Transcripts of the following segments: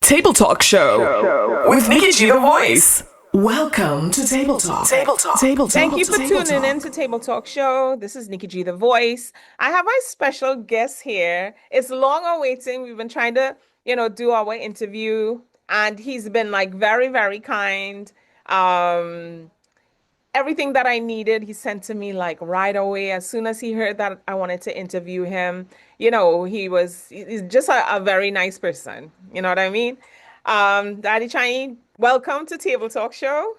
Table Talk Show with Nikki G the Voice. Welcome to Table Talk. Table Talk. Table Talk. Thank you for tuning in to Table Talk Show. This is Nikki G the Voice. I have my special guest here. It's long awaiting. We've been trying to, do our interview, and he's been like very, very kind. Um, Everything that I needed, he sent to me like right away. As soon as he heard that I wanted to interview him, he's just a very nice person. You know what I mean? Daddy Chinee, welcome to Table Talk Show.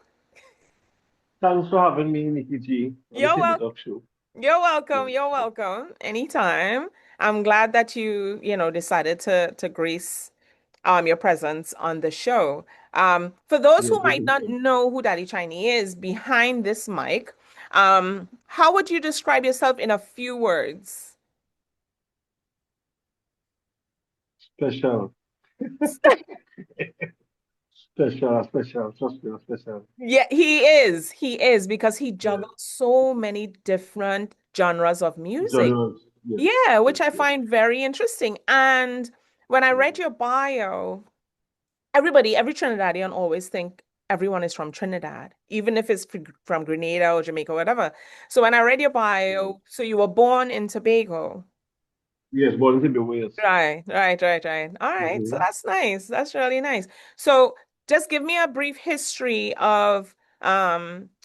Thanks for having me, Nikki G, on the You're Table welcome. Talk Show. You're welcome. Yeah. You're welcome. Anytime. I'm glad that you, decided to grace your presence on the show. For those Yes, who might not definitely. know who Daddy Chinee is behind this mic, how would you describe yourself in a few words? Special, special, trust me, special. Yeah, he is. He is because he Yeah. juggles so many different genres of music. Genres, yes, Yeah, yes, which I yes. find very interesting. And when I read your bio, every Trinidadian always think everyone is from Trinidad, even if it's from Grenada or Jamaica, whatever. So when I read your bio, so you were born in Tobago. Yes, born to be Wales. Right. All right. So Mm-hmm. that's nice. That's really nice. So just give me a brief history of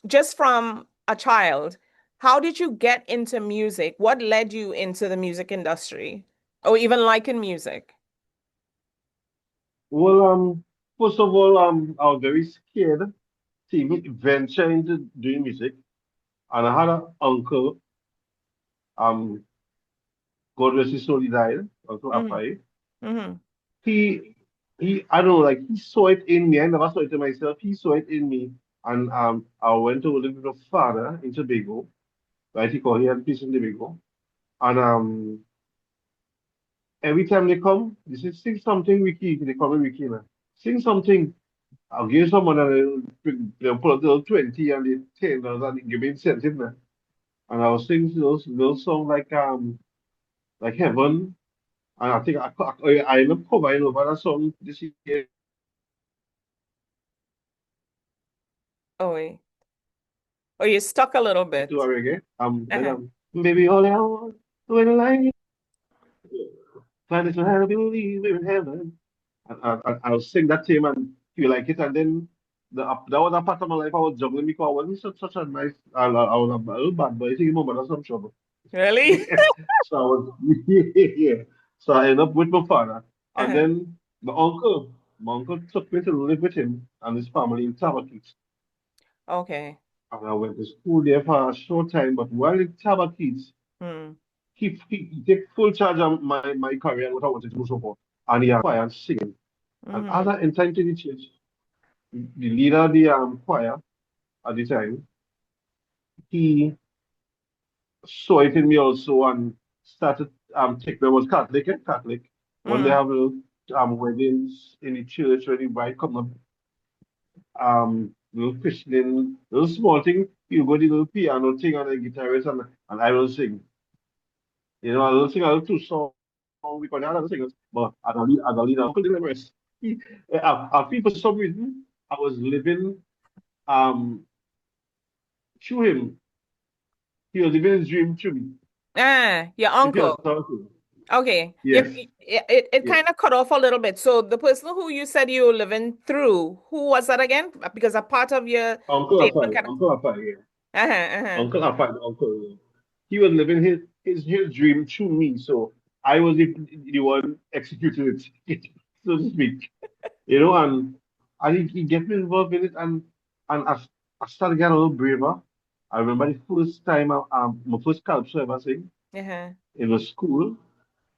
just from a child. How did you get into music? What led you into the music industry? Or even liking music? Well, first of all, I was very scared to even venture into doing music, and I had an uncle, um, God rest his soul, he died, Uncle Mm-hmm. Apai. Mm-hmm. He, I don't know, like he saw it in me. I never saw it in myself. He saw it in me, and I went to live with my father in Tobago, right? He had peace in Tobago. And every time they come, they say, sing something, Ricky. They call me Ricky, man. Sing something. I'll give someone they'll pull out the little 20 and the $10 and they give me incentive, man. And I was singing those little songs like Heaven. And I think I end up covering over that song this year Oh, wait. Oh, you're stuck a little to a bit. reggae. Like, Uh-huh. baby, all I want when I like find it to have believe we're in heaven. I'll sing that to him and he'll like it. And then that was a part of my life I was juggling because I wasn't such a nice, I was a little bad boy. I think my mother some trouble. Really? So I was, yeah. So I ended up with my father. And Uh-huh. then my uncle took me to live with him and his family in Tabaquite. Okay. And I went to school there for a short time. But while in Tabaquite, Hmm. he take full charge of my career and what I wanted to do so forth. And he had choir and singing. And as Hmm. I entered into the church, the leader of the choir at the time, he saw it in me also and started taking me was Catholic, Catholic. When they Hmm. have little weddings in the church when the bride come up, little christening, little small thing, you go the little piano thing and the guitarist and I will sing. You know, I will sing a little two song because there are other singers, but I don't lead Uncle didn't rest. I feel for some reason I was living um through him. He was living his dream through me. Your If you uncle. understand what Okay. Yes, It yes. kind of cut off a little bit. So the person who you said you were living through, who was that again? Because a part of your statement kind of Uncle Apai, yeah. uh-huh. Uncle Apai, the uncle. Yeah. He was living his dream through me, so I was the one executing it, so to speak. You know, and he get me involved in it, and I started getting a little braver. I remember the first time my first calypso I ever sing Uh-huh. in a school.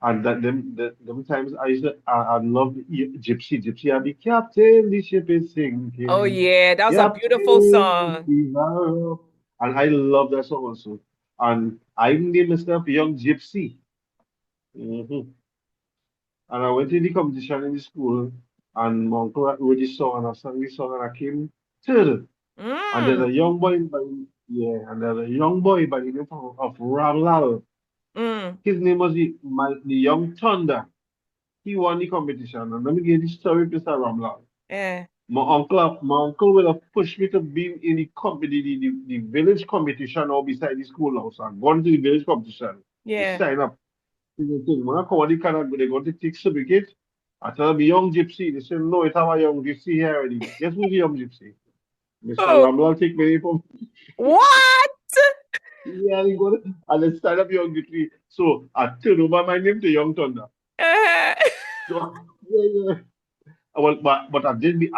And them times I love Gypsy. I be captain, the ship is Oh sinking. yeah, that was a beautiful Captain, song. we are. And I love that song also. And I named myself Young Gypsy. hmm And I went to the competition in the school, and my uncle wrote the song, and I sang the song, and I came third. And there's Mm, a young boy and there's a young boy by the name of Ramlal. mm. His name was the Young Thunder. he won the competition. And let me give you the story, Mr. Ramla. Yeah. My uncle will have pushed me to be in the company, the village competition or beside the schoolhouse. And gone to the village competition. They Yeah. sign up. When I come out the Canada, they go to take certificate. I tell them, young gypsy. They say, no, it's our young gypsy here already. Guess who's the young gypsy? Mr. Oh, Ramla take me from. what? Yeah, he got and then stand up young gypsy. So I turn over my name to Young Thunder. Uh, So yeah, yeah. Well, but I did beat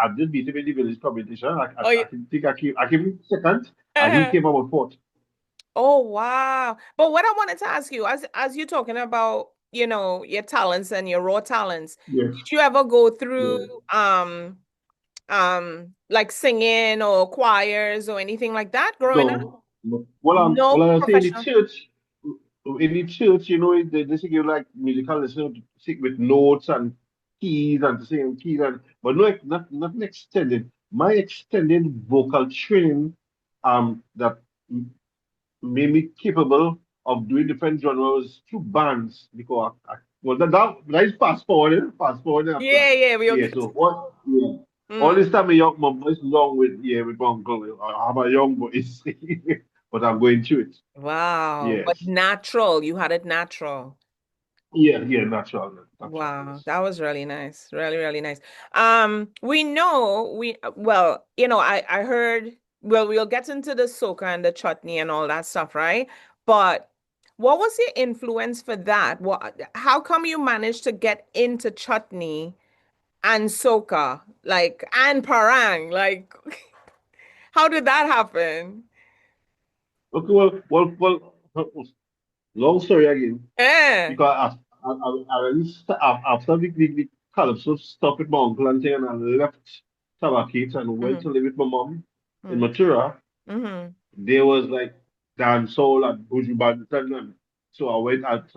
him in the village competition. oh, I think I came second, and he uh, came about fourth. oh, wow. But what I wanted to ask you, as you're talking about, your talents and your raw talents, Yes, did you ever go through yes. like singing or choirs or anything like that growing up? No, no. No Well, I say professional. in the church, they say you like musical lessons to sing with notes and keys and to sing keys and, but no, not an extended. My extended vocal training, that made me capable of doing different genres through bands because well that is fast forward after. Yeah, yeah, we'll Yeah, get so to that. what yeah. All Mm, this time my voice long with my uncle. I have a young voice, but I'm going through it. wow. But Yes. natural, you had it natural. Yeah, yeah, natural, Wow, yes. that was really nice. Really, really nice. We know well, I heard, well, we'll get into the soca and the chutney and all that stuff, right? But what was your influence for that? How come you managed to get into chutney and soca, like, and parang? Like, how did that happen? Okay, long story again. Eh. Because I really after the calypso stopped with my uncle and thing, and I left Tabakit and went Mm-hmm. to live with my mom in Matura. Mm-hmm. There was like dancehall and buju banton, so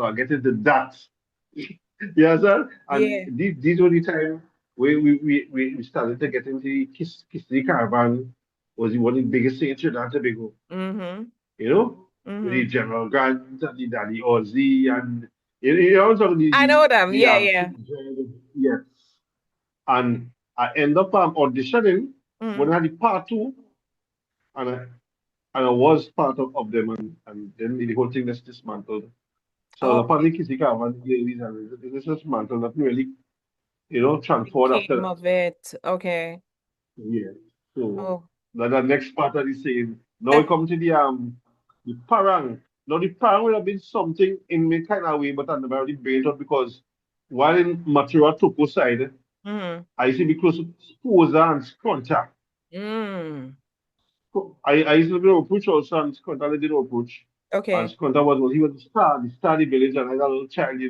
I get into that. Yes, sir. And Yeah. these were the time we started to get into the Kiss the Caravan was one of the biggest things in Trinidad and Tobago, Mm-hmm. you know, with Mm-hmm. the General Grant and the Daddy Ozzy and you know sort of I know them. the Yeah, yeah. yes. And I end up auditioning when Mm. I had the part two, and I was part of them, and then the whole thing is dismantled. So the Okay. public is and this dismantled, not really, transferred after Came that. of it. Okay. Yeah. So Oh. the next part of the saying. Now we come to the parang. Now the parang would have been something in me kind of way, but I never really bring it up because while in Matura Topo side, Mm. I used to be close to Sposa and Skonta. Mm. I used to be approach also and Skonta did approach. And Okay. Skonta he was the star of the village, and I had a little child,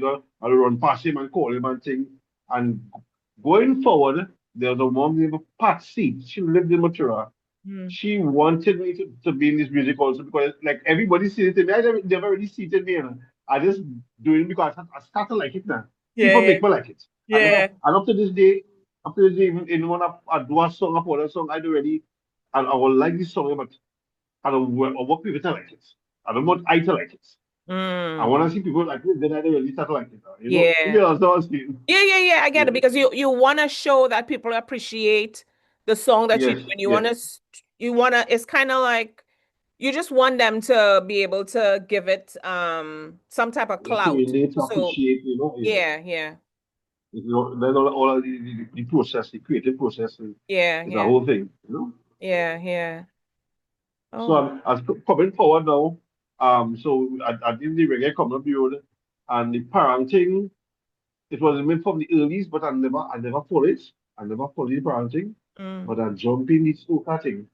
I would run past him and call him and thing. And going forward, there was a woman named Patsy. She lived in Matura. Mm. She wanted me to be in this music also because like everybody sees it in me. Never really see it in me. And I just do it because I started like it now. Yeah, People yeah. make me like it. Yeah. And up to this day, even when I do a song or a song, I do really, I will like this song, but I want people to like it. I don't want I to like it. And when I Mm. see people like it, then I don't really start to like it. Yeah. That's what I'm saying. Yeah, yeah, yeah. I get it Yeah. because you want to show that people appreciate the song that you do, Yes, and yes. you want to. It's kind of like you just want them to be able to give it some type of To clout. relate, to So appreciate, yeah. yeah, yeah, Then all of the process, the creative process yeah, is a yeah, whole thing. yeah, yeah. So Oh. I'm coming forward now. So I did the reggae coming up build and the parenting. It was made from the earlies, but I never followed it. I never followed the parenting, Mm, but I jumped in the soca thing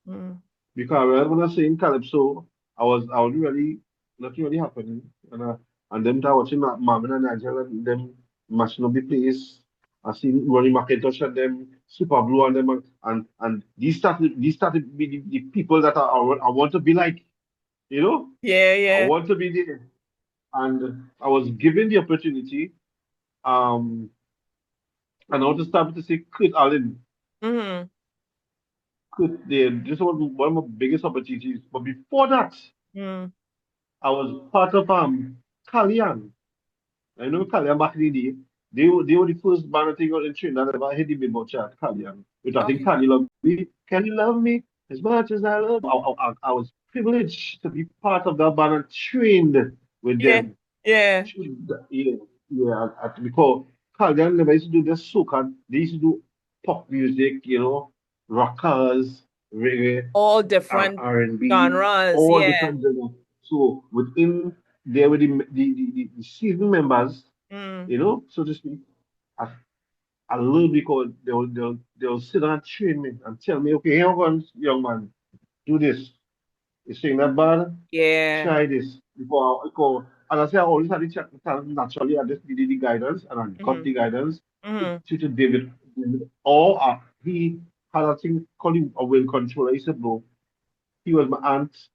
mm. because when I was saying calypso, I was really nothing really happening, and then I watching Marvin and Nigel and them mashing up the place. I seen Ronnie McIntosh and them, Super Blue and them, and these started be the people that I want to be like, you know, Yeah, I yeah. want to be there, and I was given the opportunity, um, and I want to start to say Kurt Allen, Mm, Kurt there, this was one of my biggest opportunities. But before that, mm. I was part of Kalyan. I know Kalyan back in the day. they were the first band I think in Trinidad that ever hit the Billboard chart, Callian. Which I think Okay. Can You Love Me? Can You Love Me as much as I love? I was privileged to be part of that band and trained with Yeah. them. Yeah. Yeah, yeah, because Callian never used to do their soca. They used to do pop music, rockers, reggae, All different R&B, genres. all Yeah. different genres. So within there were the season members, Mm. so to speak. I, I love because they'll sit down and train me and tell me, okay, here comes young man, do this. You sing that bad, Yeah. try this. Because and I say I always had the talent naturally. I just needed the guidance and I got Mm-hmm. the guidance Mm-hmm. to David. Or he had a thing called him a will controller. He said, no, he was my aunt's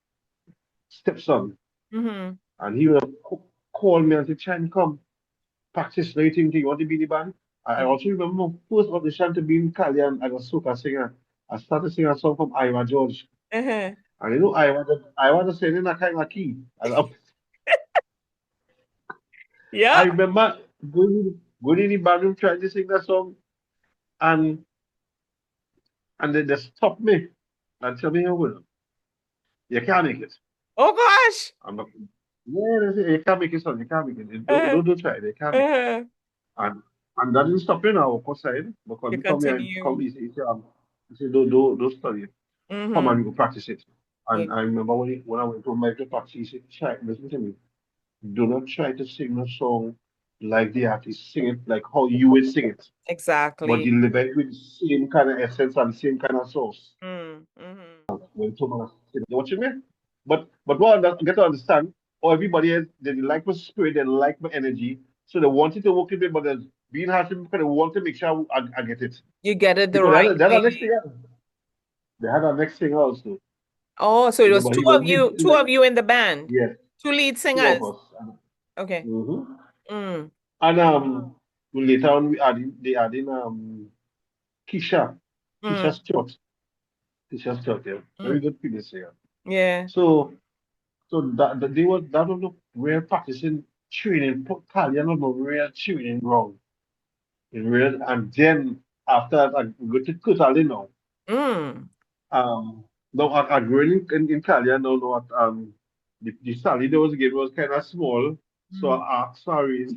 stepson. Mm-hmm. And he would call me and say, Chan, come, practice writing. Do you want to be in the band? I Mm-hmm. also remember my first audition to be in Calian as a soca singer. I started singing a song from Ira George. Uh-huh. And I was singing in a kind of key. And I Yep. remember going in the bathroom trying to sing that song, and they stopped me and tell me, well, you can't make it. Oh gosh. I'm not. Yeah, they say, you can't make it, son. You can't make it. Uh-huh. Don't try it. You can't make it. Uh-huh. And and that didn't stop me now, of course, side because You he come here and continue. he said, don't study it. Come Mm-hmm. and you go practice it. Yeah. And I remember when I went to my practice, he said, try, listen to me. Do not try to sing a song like the artist. Sing it like how you would sing it. But Exactly. deliver it with the same kind of essence and the same kind of sauce. Mm-hmm. When someone said, you watching me? But what I get to understand, or everybody else, they like my spirit, they like my energy. So they wanted to work with me, but there's being hard to because they want to make sure I get it. You get it the Because right they had a next thing. way. They had a next thing also. Oh, so it was But two he of wasn't you, he two like, of you in the band, yes, two lead two of singers. us. Okay. Mhm. Mm. And later on they added Keisha. Mm. Keisha Stewart. Keisha Stewart, yeah. Very Mm. good female singer. Yeah. So that was the real practicing training. Italian was the real training ground. In real and then after that I go to Italy now. Mm. Now I growing in Italian now at the salary they was given was kind of small. So Mm. I asked for a raise.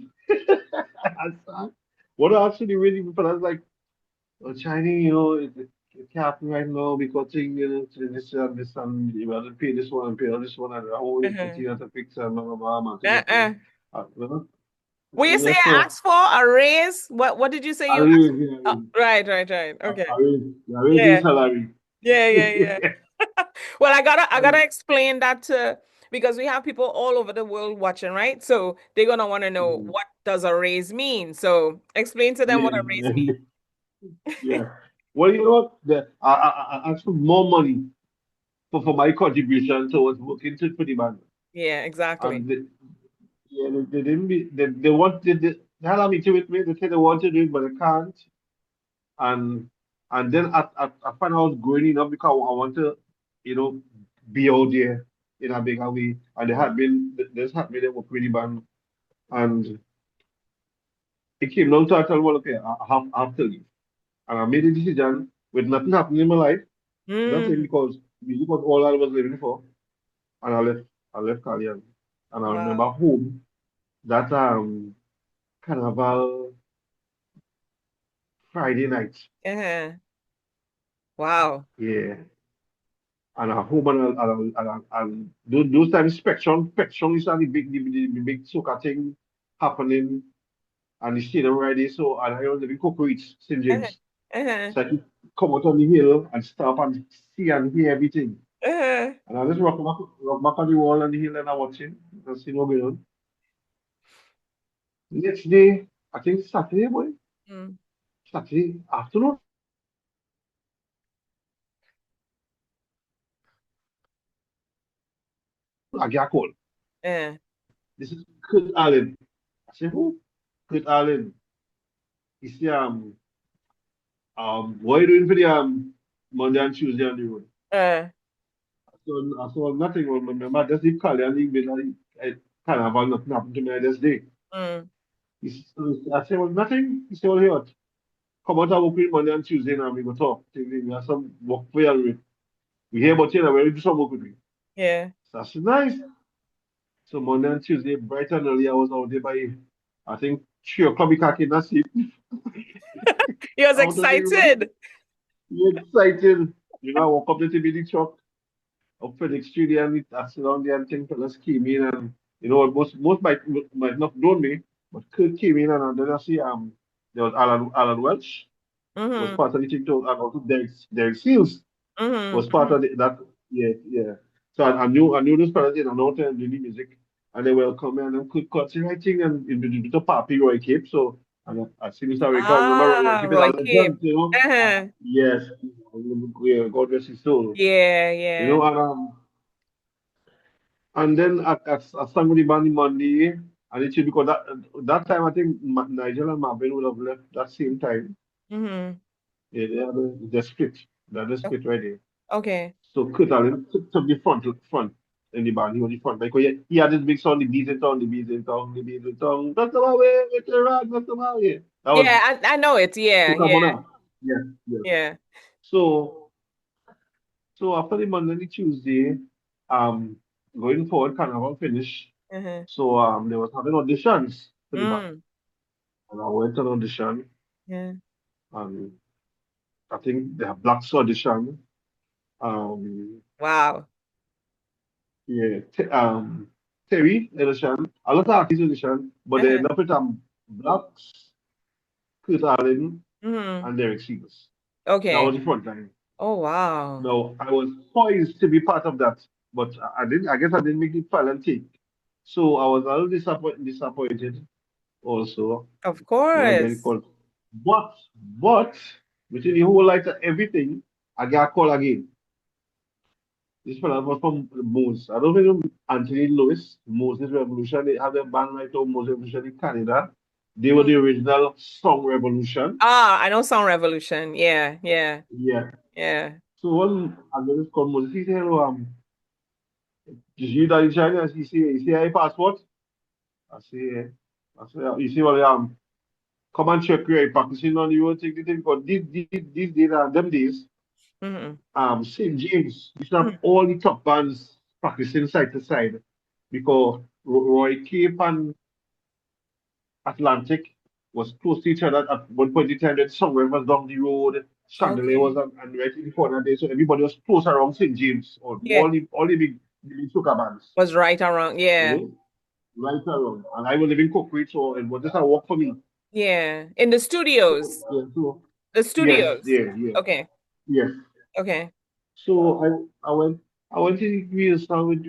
What I actually really people I was like, oh, Chinese, it can't happen right now because to this and you have to pay this one and pay this one and how you Uh-huh. continue to fix and blah blah blah man. Uh-uh. Well, Will you say yeah, I so asked for a raise? What did you say I you asked? raise, Oh, right, right, right. Okay. I raise the Yeah. salary. Yeah, yeah, yeah. Well, I gotta explain that to because we have people all over the world watching, right? So they're gonna want to know Mm, what does a raise mean. So explain to them what a raise yeah, means. yeah. Well, you know what? I asked for more money for my contribution towards working for the band. Yeah, exactly. And yeah, they didn't they wanted they had a meeting with me. They said they want to do it, but they can't. And then I found out growing enough because I want to, you know, be out there in a bigger way. And they had me there work with the band. And it came down to I told well, okay, I have to leave. And I made a decision with nothing happening in my life. Nothing Mm, because music was all I was living for. And I left Calian. And I remember wow. home that carnival Friday night. Uh-huh. Wow. Yeah. And I home and those times Spectrum is the the big soca thing happening and the stadium right there. So and I was living Cocoa St. Uh-huh. James. Uh-huh. So I could come out on the hill and stop and see and hear everything. Uh-huh. And I just rock back on the wall on the hill and I watching and see what going on. Next day, I think Saturday, boy. Mm. Saturday afternoon, I get a call. Uh, This is Kurt Allen. I said, who? Kurt Allen. He said, what are you doing for the Monday and Tuesday on the road? uh, I saw nothing. Remember, just the call and the been carnival, nothing happened to me this day. mm. I said, well, nothing. He said, well, here, what? Come out and work with Monday and Tuesday and we go talk. We have some work for you. We hear about you and we do some work with me. Yeah. So I said, nice. So Monday and Tuesday, bright and early, I was out there by, I think, 3 o'clock, we can't get sleep. He was Out of the room, excited. excited. You know, I woke up the TBD truck up for the studio and I sit down there and think fellas came in and, you know, most might not know me, but Kurt came in and then I see, there was Alan Welch was Mm-hmm. part of the TikTok and also Derek Seals was part Mm-hmm. of that. Yeah, yeah. So I knew this fellas in and out and doing the music, and they welcome me and then could cut writing and in the bit of Papi Roy Cape. So and I see Mr. Rico. Remember Roy Ah, Cape is a Roy Cape. legend, you know. Uh-huh. Yes, yeah, God rest his soul. Yeah, You yeah. know, and then I sang with the band on Monday, and it should because that time I think Nigel and Marvin would have left that same time. Mm-hmm. Yeah, they had the split. They had the split right there. Okay. So Kurt Allen took the front in the band. He was the front because he had this big song, the beats in town, the beats in town, the beats in town. That's the way with the rock, that's the way. That was Yeah, I know it. Yeah, Soca yeah, Mona. Yes, yes. yeah. So so after the Monday and the Tuesday, um, going forward, Carnival finished. Uh-huh. So they was having auditions for the band. Mm. And I went on audition Yeah. and I think they have Black's audition. Um Wow. yeah, Terry audition, a lot of artists audition, but they Uh-huh. end up with Blacks, Kurt Allen, Mm-hmm. and Derek Seegers. That was Okay. the front line. Oh, wow. Now I was poised to be part of that, but I didn't. I guess I didn't make the final take. So I was a little disappointed also Of when I get a course. call. But between the whole light of everything, I got a call again. This fella was from Moses. I don't know Anthony Lewis, Moses Revolution. They have a band right now, Moses Revolution in Canada. They were Mm. the original Song Revolution. Ah, I know Sound Revolution. Yeah, yeah, Yeah. yeah. So when I got this call, Moses, he said, hello, did you that in China? He say, I passport? I say, yeah. I say, you see what come and check your practicing on you, take the thing. But these days, them days, Mm-hmm. St. James used to have Mm-hmm. all the top bands practicing side to side because Roy Cape and Atlantic was close to each other at one point in time. That somewhere was down the road, Chandelier was Okay. and right in the corner there, so everybody was close around St. James or Yeah. all the big soca bands, Was right around. you Yeah. know, right around. And I was living Cookridge, so it was just a walk for me. Yeah. In the studios. Yeah, so The yes, studios. yeah, yeah, Okay. yes. Okay. So I went to the rehearsal with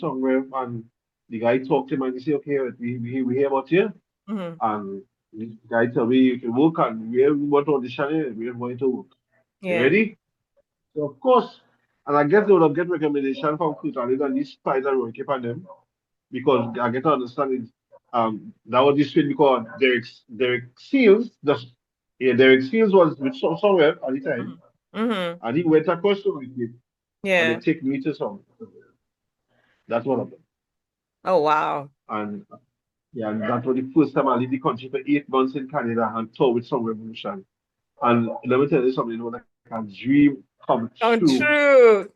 Songrev and the guy talked to him and he said, okay, we hear about you. Mm-hmm. And the guy told me you can work and we want to audition it, we are going to work. You Yeah. ready? So of course, and I guess they would have get recommendation from Kurt and these spider will keep on them because I get to understand it. That was this way because Derek Seals, Derek Seals was with somewhere at the time, Mm-hmm. Mm-hmm. and he went across to it and they Yeah. take me to some. That's one of them. Oh, wow. And yeah, and that was the first time I lived the country for 8 months in Canada and toured with some revolution. And let me tell you something, it was like a dream come Come true. true.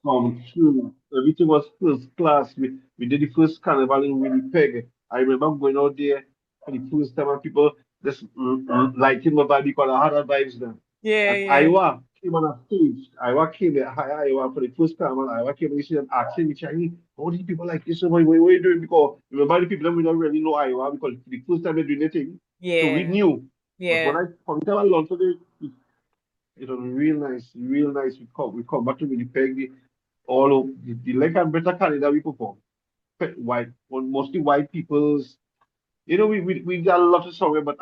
Come true. Everything was first class. We did the first carnival in Winnipeg. I remember going out there for the first time and people just liking my vibe because I had that vibes then. Yeah, And yeah. Iowa came on a stage. Iowa came there, hi Iowa for the first time and Iowa came and she said, asking me, Chinese, how did people like this? What are you doing? Because remember the people that we don't really know Iowa because the first time they're doing anything. So we Yeah. knew. But when Yeah. from the time I learned today, it was real nice, real nice. We come back to Winnipeg, all of the like and better Canada we perform. White, mostly white people's. You know, we got a lot of song, but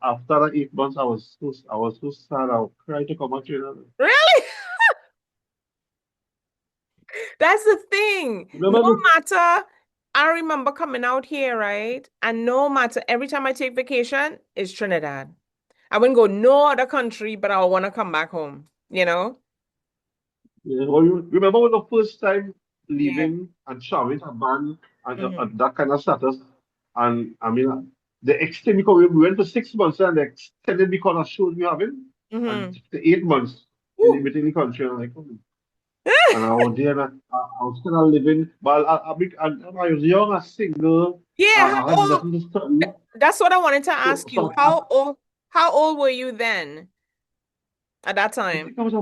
after that 8 months, I was so sad. I cried to come back to Canada. Really? That's the thing. No Remember, matter, I remember coming out here, right? And no matter, every time I take vacation, it's Trinidad. I wouldn't go no other country, but I want to come back home, you know? yeah, well, you remember when the first time Yeah. leaving and showing a band and Hmm. that kind of status, And I mean, the extended because we went for 6 months and the extended because of shows we having, and Mm-hmm. the 8 months Woo. within the country. And I'm like, oh. And I was there, and I was still living. But I was young, a single. Yeah, I had nothing to study. that's what I wanted to So, ask you. so I, How old were you then at that I time? think I was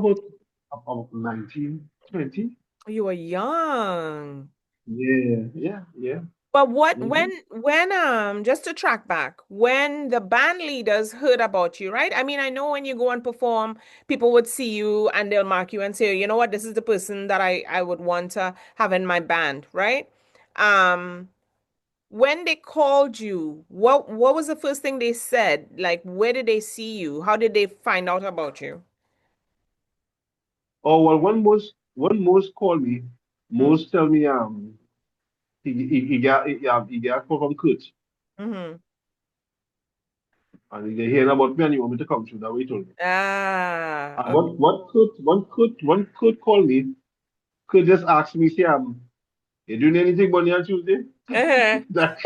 about 19, 20. You were young. Yeah, yeah, yeah. But what Mm-hmm. when just to track back, when the band leaders heard about you, right? I mean, I know when you go and perform, people would see you and they'll mark you and say, you know what, this is the person that I would want to have in my band, right? Um, when they called you, what was the first thing they said? Like, where did they see you? How did they find out about you? Oh well, one most called me. Mm. Most tell me he got a call from Kurt, Mm-hmm. and he heard about me and he want me to come through. That way he told me. Ah, And okay. one Kurt called me. Kurt just asked me, say, you doing anything Monday and Tuesday? Uh-huh. That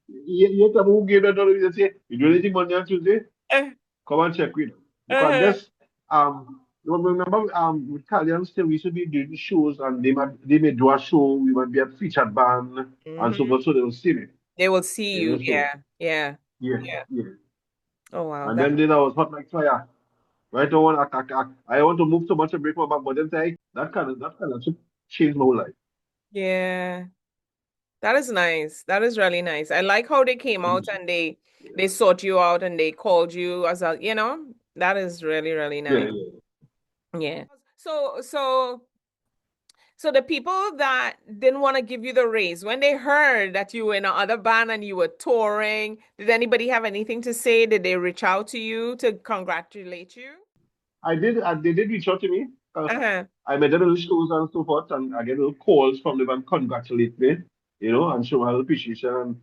you tell me who gave that dollar. He say, you doing anything Monday and Tuesday? Come and check with. Because Uh-huh. this you remember with Callian still we used to be doing shows and they may do a show, we might be a featured band and so Hmm. forth, so they will see me. They will see You you. know, so Yeah. Yeah. yeah, Yeah. yeah. Oh wow. And then I was hot like fire. Right on, I want to move so much and break my back, but then say that kind of shit changed my whole life. Yeah. That is nice. That is really nice. I like how they came out Mhm. and they sought you out and they called you as a, that is really, really Yeah, nice. yeah. Yeah. So the people that didn't want to give you the raise, when they heard that you were in another band and you were touring, did anybody have anything to say? Did they reach out to you to congratulate you? They did reach out to me. Uh-huh. I made a little shows and so forth, and I get little calls from them and congratulate me, and show my appreciation.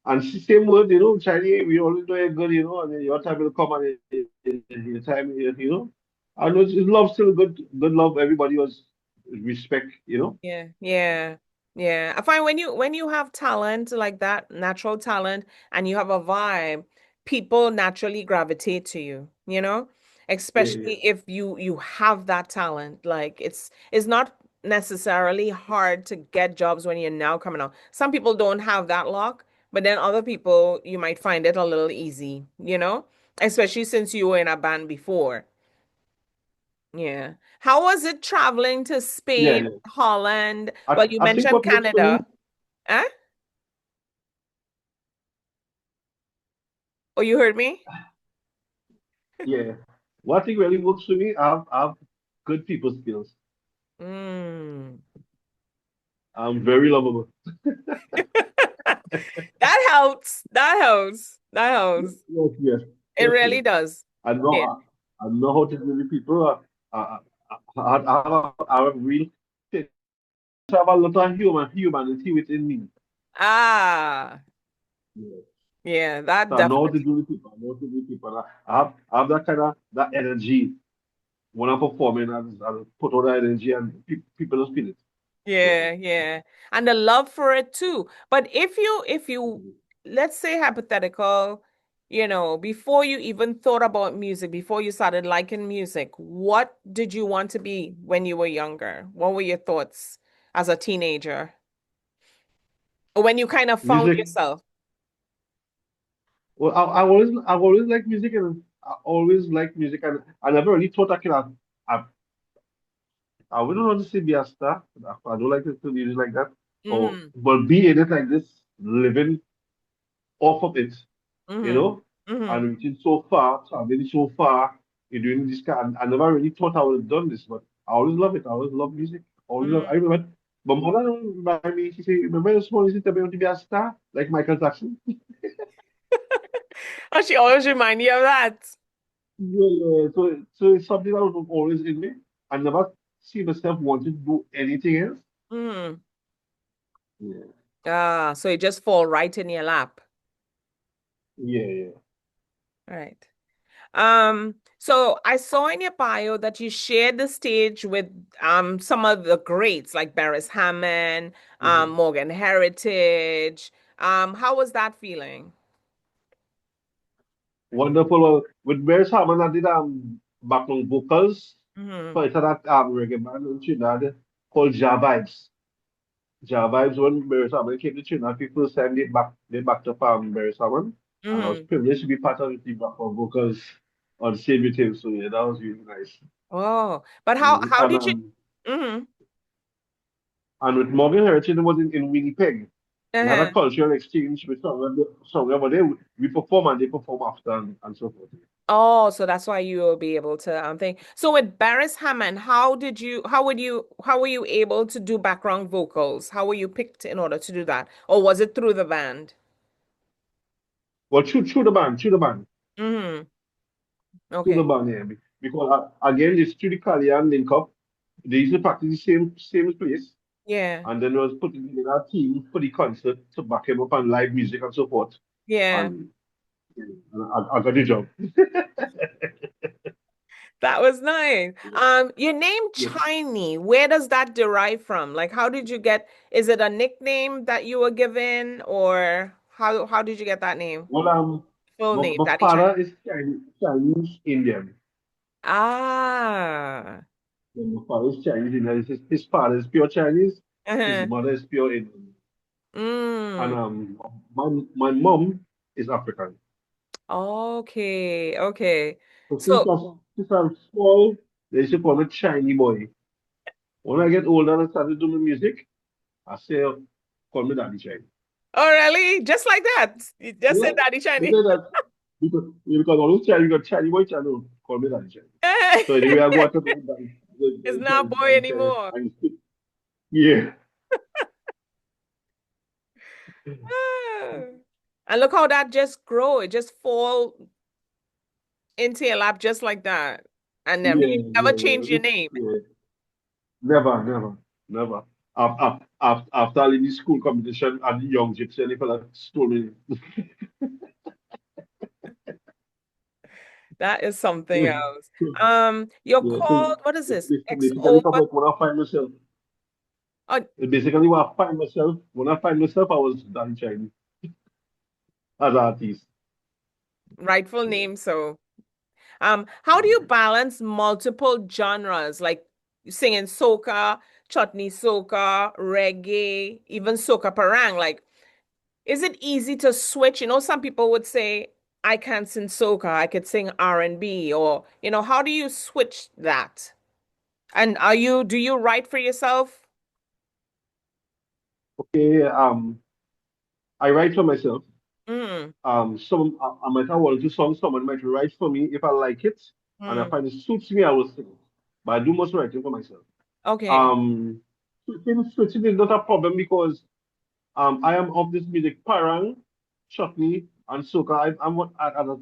And same word, Chinese, we always do it good, and then your time will come and your time, And it's love still good love. Everybody was respect. Yeah, yeah, yeah. I find when you have talent like that, natural talent, and you have a vibe, people naturally gravitate to you, Yeah, yeah, especially if you have that talent. Like it's not necessarily hard to get jobs when you're now coming out. Some people don't have that luck, but then other people you might find it a little easy, especially since you were in a band before. Yeah. How was it traveling to yeah, Spain, yeah. Holland? I, Well, you I think mentioned what works for me, Canada. Huh? Oh, you heard me? yeah, what I think really works for me, I have good people skills. Mm. I'm very lovable. That helps. That helps. That helps. Yes, yes, It yes, yes. really does. I Yeah. know, I know how to deal with people. I have real thing. I have a lot of humanity within me. Ah, Yeah. yeah, that So I know how to definitely. deal with people. I know how to deal with people. I have that kind of that energy when I'm performing. I put all that energy and people just feel it. So Yeah, yeah. And the love for it too. But if you let's say hypothetical, before you even thought about music, before you started liking music, what did you want to be when you were younger? What were your thoughts as a teenager? Or when you kind of found music. yourself? Well, I've always liked music and I always liked music and I never really thought I wouldn't want to say be a star. I don't like to do music like that. Or Mm-hmm. but be in it like this, living off of it, you Mm-hmm. know, Mm-hmm. and reaching so far, traveling so far, you're doing this kind. I never really thought I would have done this, but I always love it. I always love music. I Mm-hmm. remember my mother remind me, she said, remember the small sister want to be a star, like Michael Jackson? Oh, she always remind you of that. Yeah, yeah. So it's something that was always in me. I never see myself wanting to do anything else. Mm. Yeah. Ah, so it just fall right in your lap. Yeah, yeah. Right. So I saw in your bio that you shared the stage with some of the greats like Beres Hammond, Hmm. Morgan Heritage, How was that feeling? Wonderful. Well, with Bears Harmon, I did background vocals Mm-hmm. for it that reggae band in Trinidad called Ja Vibes. Ja Vibes, when Bears Harmon came to Trinidad, people said they backed up Bears Harmon, and I was Mm-hmm. privileged to be part of the background vocals on Save With Him. So yeah, that was really nice. Oh, but Mhm. how did you? Mm-hmm. And with Morgan Heritage, it was in Winnipeg. We had a Uh-huh. cultural exchange with some over there. We perform and they perform after and so forth. Oh, so that's why you will be able to think. So with Barris Hammond, how were you able to do background vocals? How were you picked in order to do that? Or was it through the band? Well, through the band, Mm-hmm. through the Okay. band, yeah. Because again, it's through the Kalian link up. They used to practice the same place, Yeah. and then I was putting together a team for the concert to back him up and live music and so forth. Yeah. And, I got the job. That was nice. Your name Yeah. Chinee, where does that derive from? Like how did you get, is it a nickname that you were given or how did you get that name? Well, Full name, my Daddy Chinese. father is Chinese Indian. Ah. And my father is Chinese Indian. His father is pure Chinese. His Uh-huh. mother is pure Indian. And Mm. my mom is African. Okay, okay. So So, since I'm small, they used to call me Chinese boy. When I get older and I started doing music, I say, call me Daddy Chinese. oh really? Just like that? You just Yeah, said Daddy they Chinese. say that because all those Chinese, you got Chinese boy, Chinese, call me Daddy Chinese. So anyway, I go out to It's not boy Daddy Chinese. anymore. And yeah, Ah. And look how that just grow. It just fall into your lap just like that. And then you never change your name. yeah. Never. After leaving school competition at the young gypsy, any fella stole me. That is something Yeah, else. You're yeah, so called, what is this? X basically, over. come like when I find myself, Oh, basically when I find myself, I was done Chinese as an artist. rightful Yeah. name. So, how do you balance multiple genres like singing soca, chutney soca, reggae, even soca parang? Like, is it easy to switch? You know, some people would say, I can't sing soca, I could sing R&B, or, how do you switch that? And do you write for yourself? Okay, I write for myself. Mm, I might have one or two songs someone might write for me if I like it, and I mm, find it suits me, I will sing it. But I do most writing for myself. okay. Um, switching is not a problem because I am of this music, parang, chutney, and soca.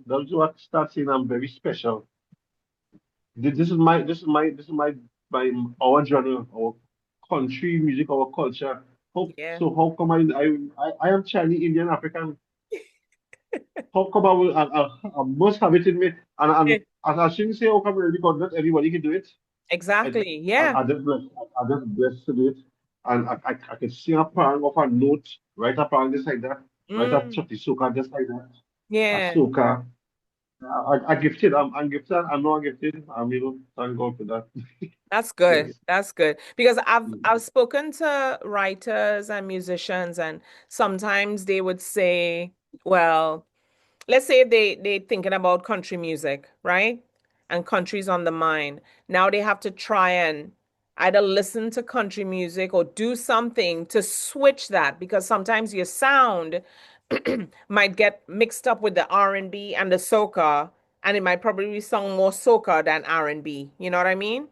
That's what starts saying I'm very special. This is my our genre, our country music, our culture. Yeah. How come I am Chinese, Indian, African? How come I must have it in me? Yeah. And I shouldn't say how come because not everybody can do it. I, Exactly. Yeah. I just blessed to do it. And I can sing a poem of a note, write a poem just like that, write a Mm, chutney soca just like that, a yeah. soca. I gifted. I'm gifted. I know I'm gifted. Thank God for that. That's good. Yes. That's good. Because I've spoken to writers and musicians, and sometimes they would say, well, let's say they thinking about country music, right? And country's on the mind. Now they have to try and either listen to country music or do something to switch that because sometimes your sound might get mixed up with the R&B and the soca, and it might probably sound more soca than R&B. You know what I mean?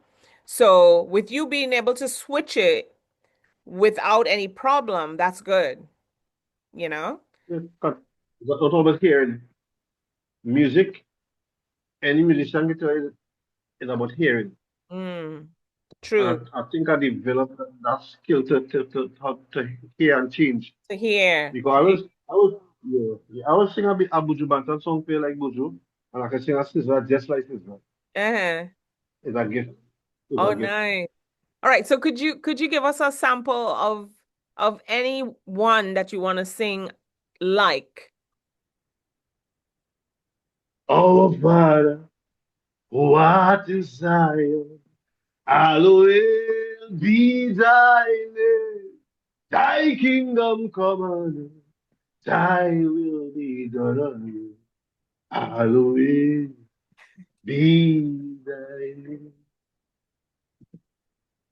So with you being able to switch it without any problem, that's good, you know? Yes. But not always hearing music. Any musician can tell you is about hearing. Mm, And true. I think I developed that skill to hear and change. To hear. Because I was singing a bit a Buju Banton song play like Buju, and I can sing a scissor just like scissor. Uh-huh. It's a gift. It's Oh, a gift. nice. All right. So could you give us a sample of any one that you want to sing like? Our Father, who art in Zion, hallowed be thy name. Thy kingdom come on, thy will be done on you. Hallowed be thy name.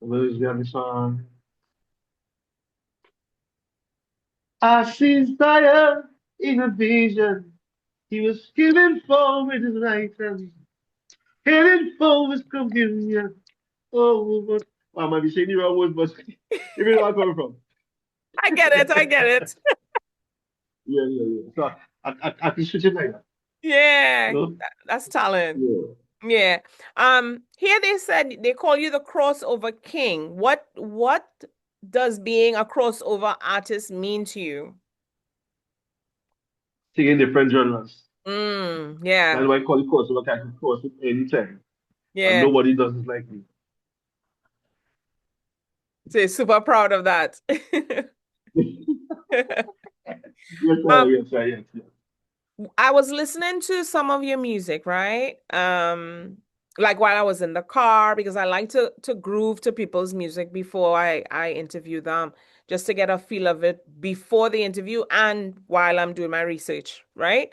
Where's the other song? I see Zion in a vision. He was given form with his right hand, hidden form with communion. Oh, but I might be saying the wrong words, but you know where I'm coming from. I get it. I get it. Yeah. So I can switch it like that. Yeah, No? that's talent. Yeah. Yeah. Here they said they call you the crossover king. What does being a crossover artist mean to you? Singing different genres. Yeah. That's why I call it crossover. I can cross it anytime. And Yeah. nobody does it like me. So super proud of that. Um, Yes. I was listening to some of your music, right? Like while I was in the car because I like to groove to people's music before I interview them, just to get a feel of it before the interview and while I'm doing my research, right?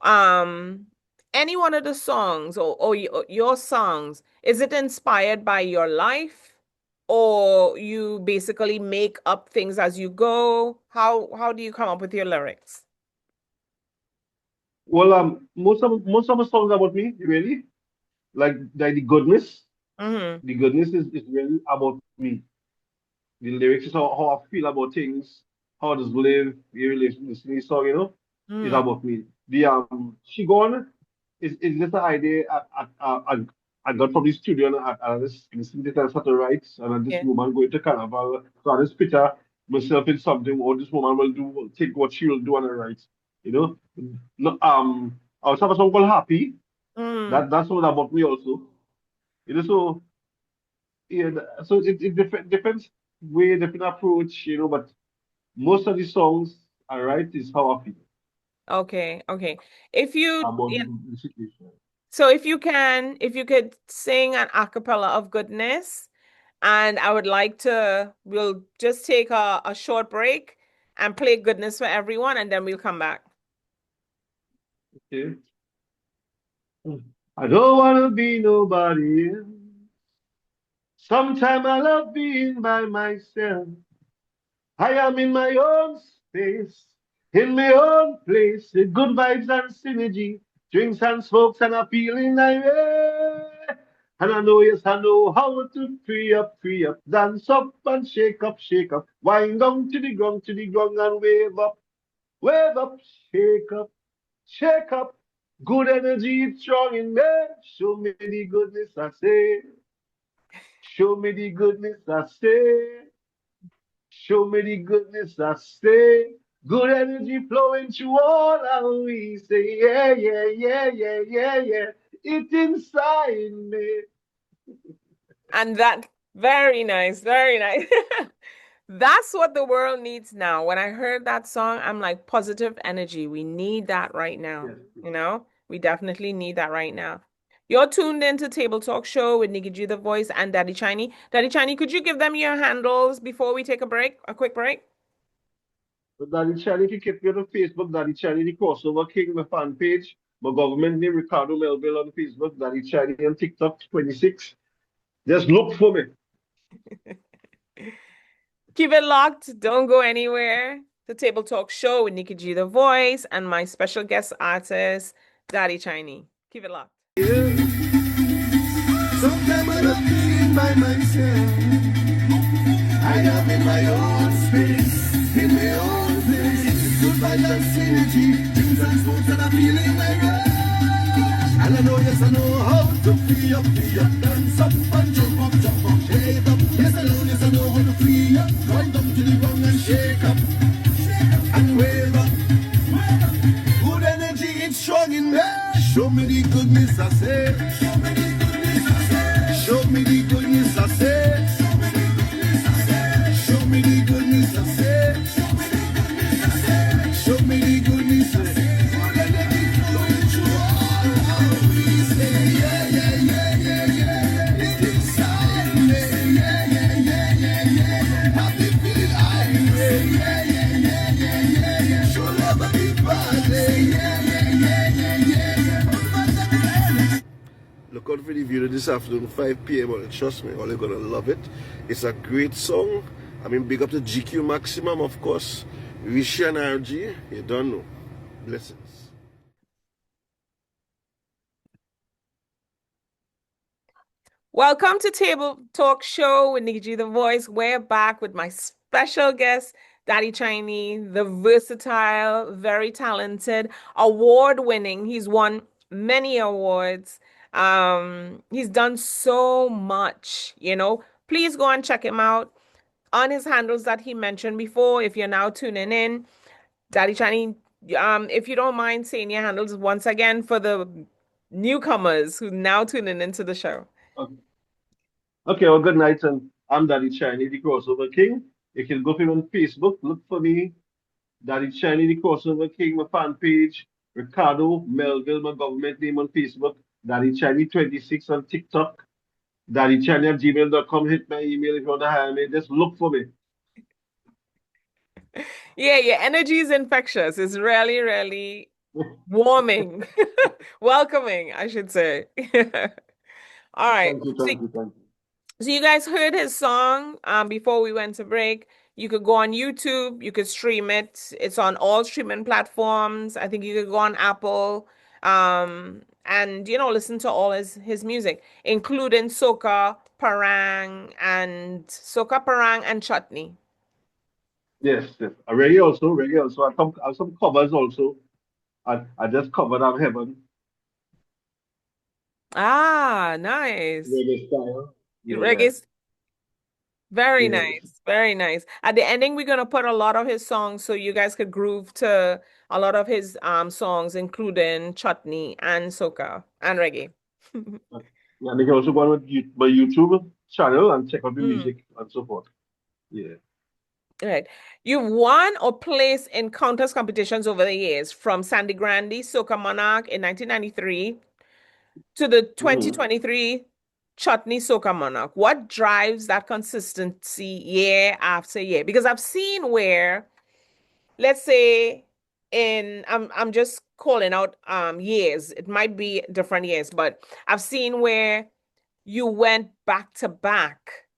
Um, any one of the songs or your songs, is it inspired by your life or you basically make up things as you go? How do you come up with your lyrics? Well, most of the songs about me, really, like the goodness. Mm-hmm. The goodness is really about me. The lyrics is how I feel about things, how does live, the listening song, is Mm, about me. The she gone is just an idea I got from the studio and I just listened to it and started to write and this yeah. woman going to carnival, so I just picture myself in something or this woman will take what she will do and write, you know. No, I was having a song called Happy. Mm, That's what about me also. So yeah, so it depends way, different approach, but most of the songs I write is how I feel okay. If you about yeah, the situation. so if you could sing an a cappella of goodness, and I would like to, we'll just take a short break and play goodness for everyone, and then we'll come back. Okay. I don't wanna be nobody else. Sometime I love being by myself. I am in my own space, in my own place, with good vibes and synergy, drinks and smokes and a feeling like way. And I know, yes, I know how to free up, dance up and shake up, wind down to the ground and wave up, shake up, shake up. Good energy is strong in me. Show me the goodness I say. Show me the goodness I say. Show me the goodness I say. Good energy flowing through all and we say, yeah. It's inside me. And that, very nice, very nice. That's what the world needs now. When I heard that song, I'm like, positive energy. We need that right now. Yes. We definitely need that right now. You're tuned into Table Talk Show with Nikki G, the voice, and Daddy Chinee. Daddy Chinee, could you give them your handles before we take a quick break? But Daddy Chinee, if you keep me on Facebook, Daddy Chinee, the crossover king, my fan page. My government name, Ricardo Melville on Facebook, Daddy Chinee on TikTok, 26. Just look for me. Keep it locked. Don't go anywhere. The Table Talk Show with Nikki G, the voice, and my special guest artist, Daddy Chinee. Keep it locked. Sometimes I love being by myself. I am in my own space, in my own place. Good vibes and synergy, drinks and smokes and I'm feeling like and I know, yes, I know how to free up, dance up and jump up, shake up. Yes, I know how to free up, wind up to the ground and shake up, and wave up. Good energy, it's strong in me. Show me the goodness, I say. Show me the goodness, I say. Show me the goodness, I say. Show me the goodness, I say. Show me the look out for the video this afternoon, 5 p.m. And trust me, all you're gonna love it. It's a great song. I mean, big up to GQ Maximum, of course. Rishi and RG, you don't know. Blessings. Welcome to Table Talk Show with Nikki G, the voice. We're back with my special guest, Daddy Chinee, the versatile, very talented, award-winning. He's won many awards. He's done so much, you know. Please go and check him out on his handles that he mentioned before. If you're now tuning in, Daddy Chinee, if you don't mind saying your handles once again for the newcomers who now tuning into the show. Okay, well, good night, and I'm Daddy Chinee, the Crossover King. You can go for me on Facebook, look for me, Daddy Chinee, the Crossover King, my fan page, Ricardo Melville, my government name on Facebook, Daddy Chinee 26 on TikTok, daddychinee@gmail.com. Hit my email if you want to hire me. Just look for me. Yeah, your energy is infectious. It's really, really warming, welcoming, I should say. All right. Thank you, thank you, thank you. So you guys heard his song before we went to break. You could go on YouTube, you could stream it. It's on all streaming platforms. I think you could go on Apple and listen to all his music, including Soca, Parang and Chutney. Yes, yes. Reggae also, reggae also. I have some covers also. I just covered up Heaven, Ah, nice. reggae style. Yeah, Reggae. Very yes. nice. Very nice. At the ending, we're gonna put a lot of his songs so you guys could groove to a lot of his songs, including Chutney and Soca and Reggae. Yeah, and they can also go on with my YouTube channel and check out the Mm. music and so forth. Yeah. Right. You've won or placed in countless competitions over the years, from Sandy Grande, Soca Monarch in 1993 to the 2023 Chutney Soca Monarch. What drives that consistency year after year? Because I've seen where, let's say, I'm just calling out years. It might be different years, but I've seen where you went back to back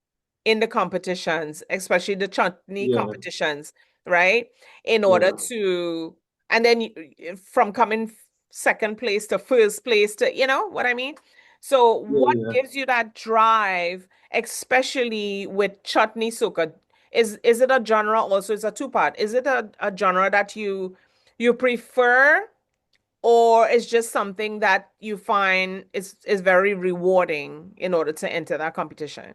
in the competitions, especially the chutney Yeah, competitions, right? In order yeah. to, and then from coming second place to first place to, you know what I mean? So what Yeah. gives you that drive, especially with chutney soca? Is it a genre also? It's a two-part. Is it a genre that you prefer, or it's just something that you find is very rewarding in order to enter that competition?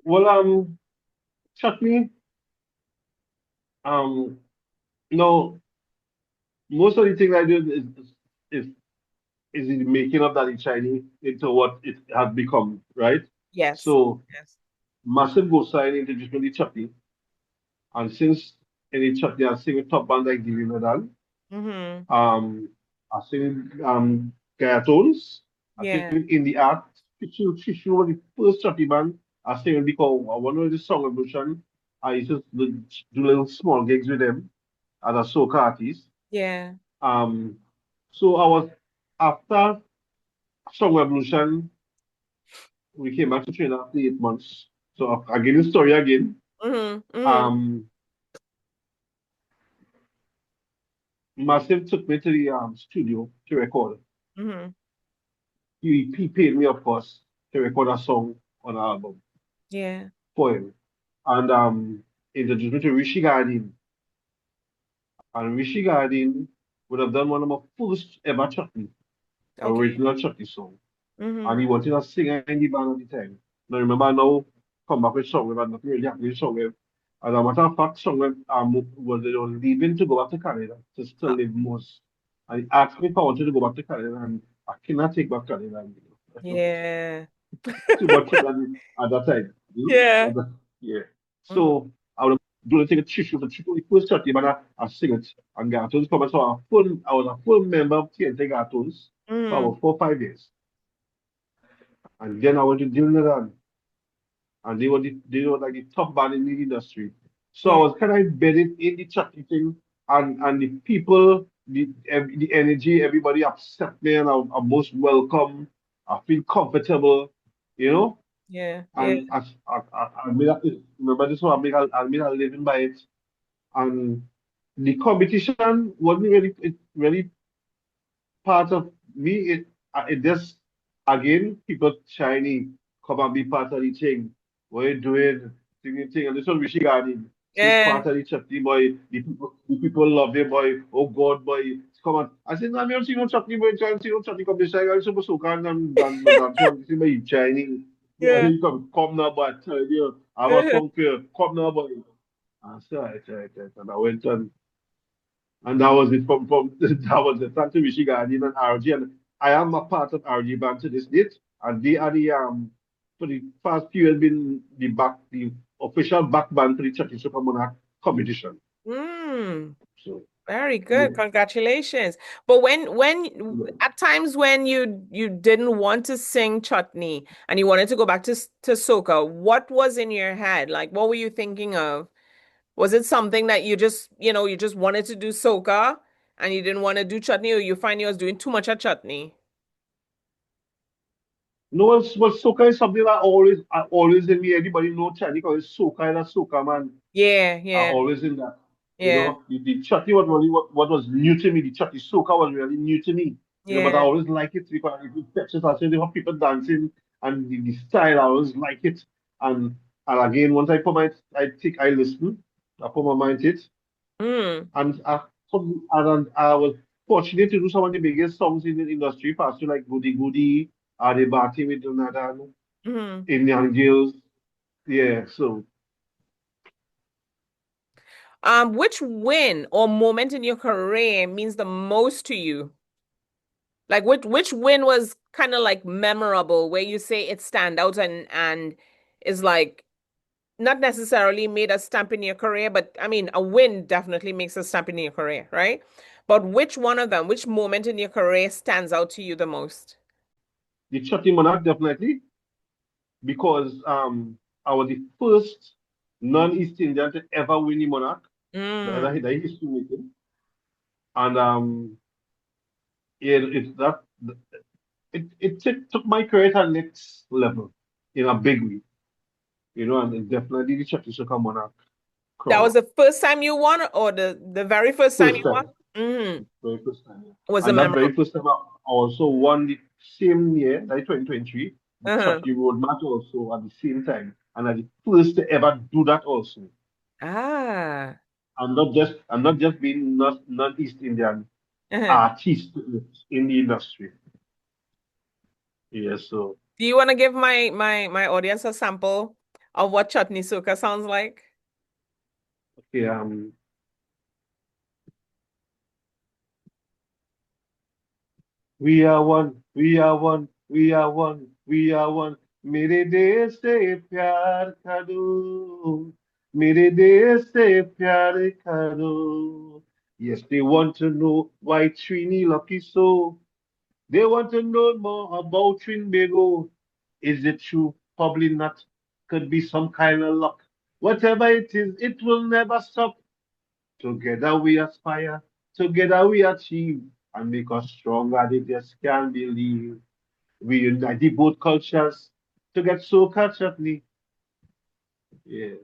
Well, chutney, no, most of the things I do is is the making of that Chinese into what it has become, right? Yes. So Yes. massive go sign introduced me to chutney, and since any chutney I sing with top band like Giving Medal, Mm-hmm. I sing Gayatones, I sing Yeah. in the art. Fishu was the first chutney band I sing because one of the song evolution. I used to do little small gigs with them as a soca artist. Yeah. Um, so I was after Song Revolution, we came back to Trinidad after 8 months. So I give you the story again. Mm-hmm. Mm-hmm. Um, Massive took me to the studio to record. Mm-hmm. He paid me, of course, to record a song on an album Yeah. for him. And introduced me to Rishi Gardin. And Rishi Gardin would have done one of my first ever chutney, Okay. original chutney song. And Mm-hmm. he wanted a singer in the band at the time. Now remember now, come back with song, but nothing really happening with song. As a matter of fact, song was they were leaving to go back to Canada to still Uh, live most. And he asked me if I wanted to go back to Canada, and I cannot take back Canada. yeah. Too much at that time. Yeah. Yeah. Mm-hmm. So I would do the thing at Chishu, the Chishu, the first chutney, but I sing it. And Gartons come. So I was a full member of TNT Gartons for Mm-hmm. about 4 or 5 years. And then I went to Trinidad, and they were like the top band in the industry. So I Yeah. was kind of embedded in the chatting thing, and the people the energy, everybody accept me and I'm most welcome. I feel comfortable, you know. Yeah, yeah. And I made remember this one, I made a living by it. And the competition wasn't really part of me. It just again people Chinese come and be part of the thing. What you doing? Singing thing. And this one Rishi Garden. He's Yeah. part of the chutney boy. The people love him boy. Oh God boy. Come on. I said, I'm not seeing no chutney boy, trying to see no chutney competition. I'm supposed to come and dance one. See my Chinese. Yeah, Yeah. he come now, but tell you, I have a song here. Come now, boy. I said, right. And I went on. And that was it from that was it. Thanks to Rishi Garden and RG. And I am a part of RG band to this date. And they are the for the past few years been the official back band for the Chutney Soca Monarch competition. Mm. So Very good. yeah. Congratulations. But when Yeah. at times when you didn't want to sing chutney and you wanted to go back to soca, what was in your head? Like what were you thinking of? Was it something that you just wanted to do soca and you didn't want to do chutney, or you find you was doing too much of chutney? No, soca is something that always in me. Anybody know Chinese because soca and a soca man Yeah, are yeah, always in that. yeah, The chutney was really what was new to me. The chutney soca was really new to me. But I yeah. always like it because it fetches us. They have people dancing and the style. I always like it. And and again, once I listen. I put my mind to it, Mm, and I was fortunate to do some of the biggest songs in the industry, past like Goody Goody, Are They Batty with Jonathan, mm. Indian Girls. Yeah, so Which win or moment in your career means the most to you? Like which win was kind of like memorable where you say it stand out and is like not necessarily made a stamp in your career, but I mean a win definitely makes a stamp in your career, right? But which one of them, which moment in your career stands out to you the most? the Chutney Monarch definitely because I was the first non-East Indian to ever win the Monarch. Mm, That is history making, and it that it took my career to the next level in a big way, and it definitely the Chutney Soca Monarch that crown was up. the first time you won or the very first time First you won? time, Mm, very first time, yeah. was it And that memorable? very first time I also won the same year, like 2023, the Uh-huh. Chutney Road Match also at the same time, and I'm the first to ever do that also. Ah. I'm not just being not East Indian Uh-huh. artist in the industry. Yeah, so Do you want to give my audience a sample of what chutney soca sounds like? okay, we are one, we are one, we are one, we are one. मेरे देश से प्यार करो, मेरे देश से प्यार करो. Yes, they want to know why Trini lucky so. They want to know more about Trinbago. Is it true? Probably not. Could be some kind of luck. Whatever it is, it will never stop. Together we aspire, together we achieve, and make us stronger. They just can't believe. We unite the both cultures to get Soca Chutney. Yeah.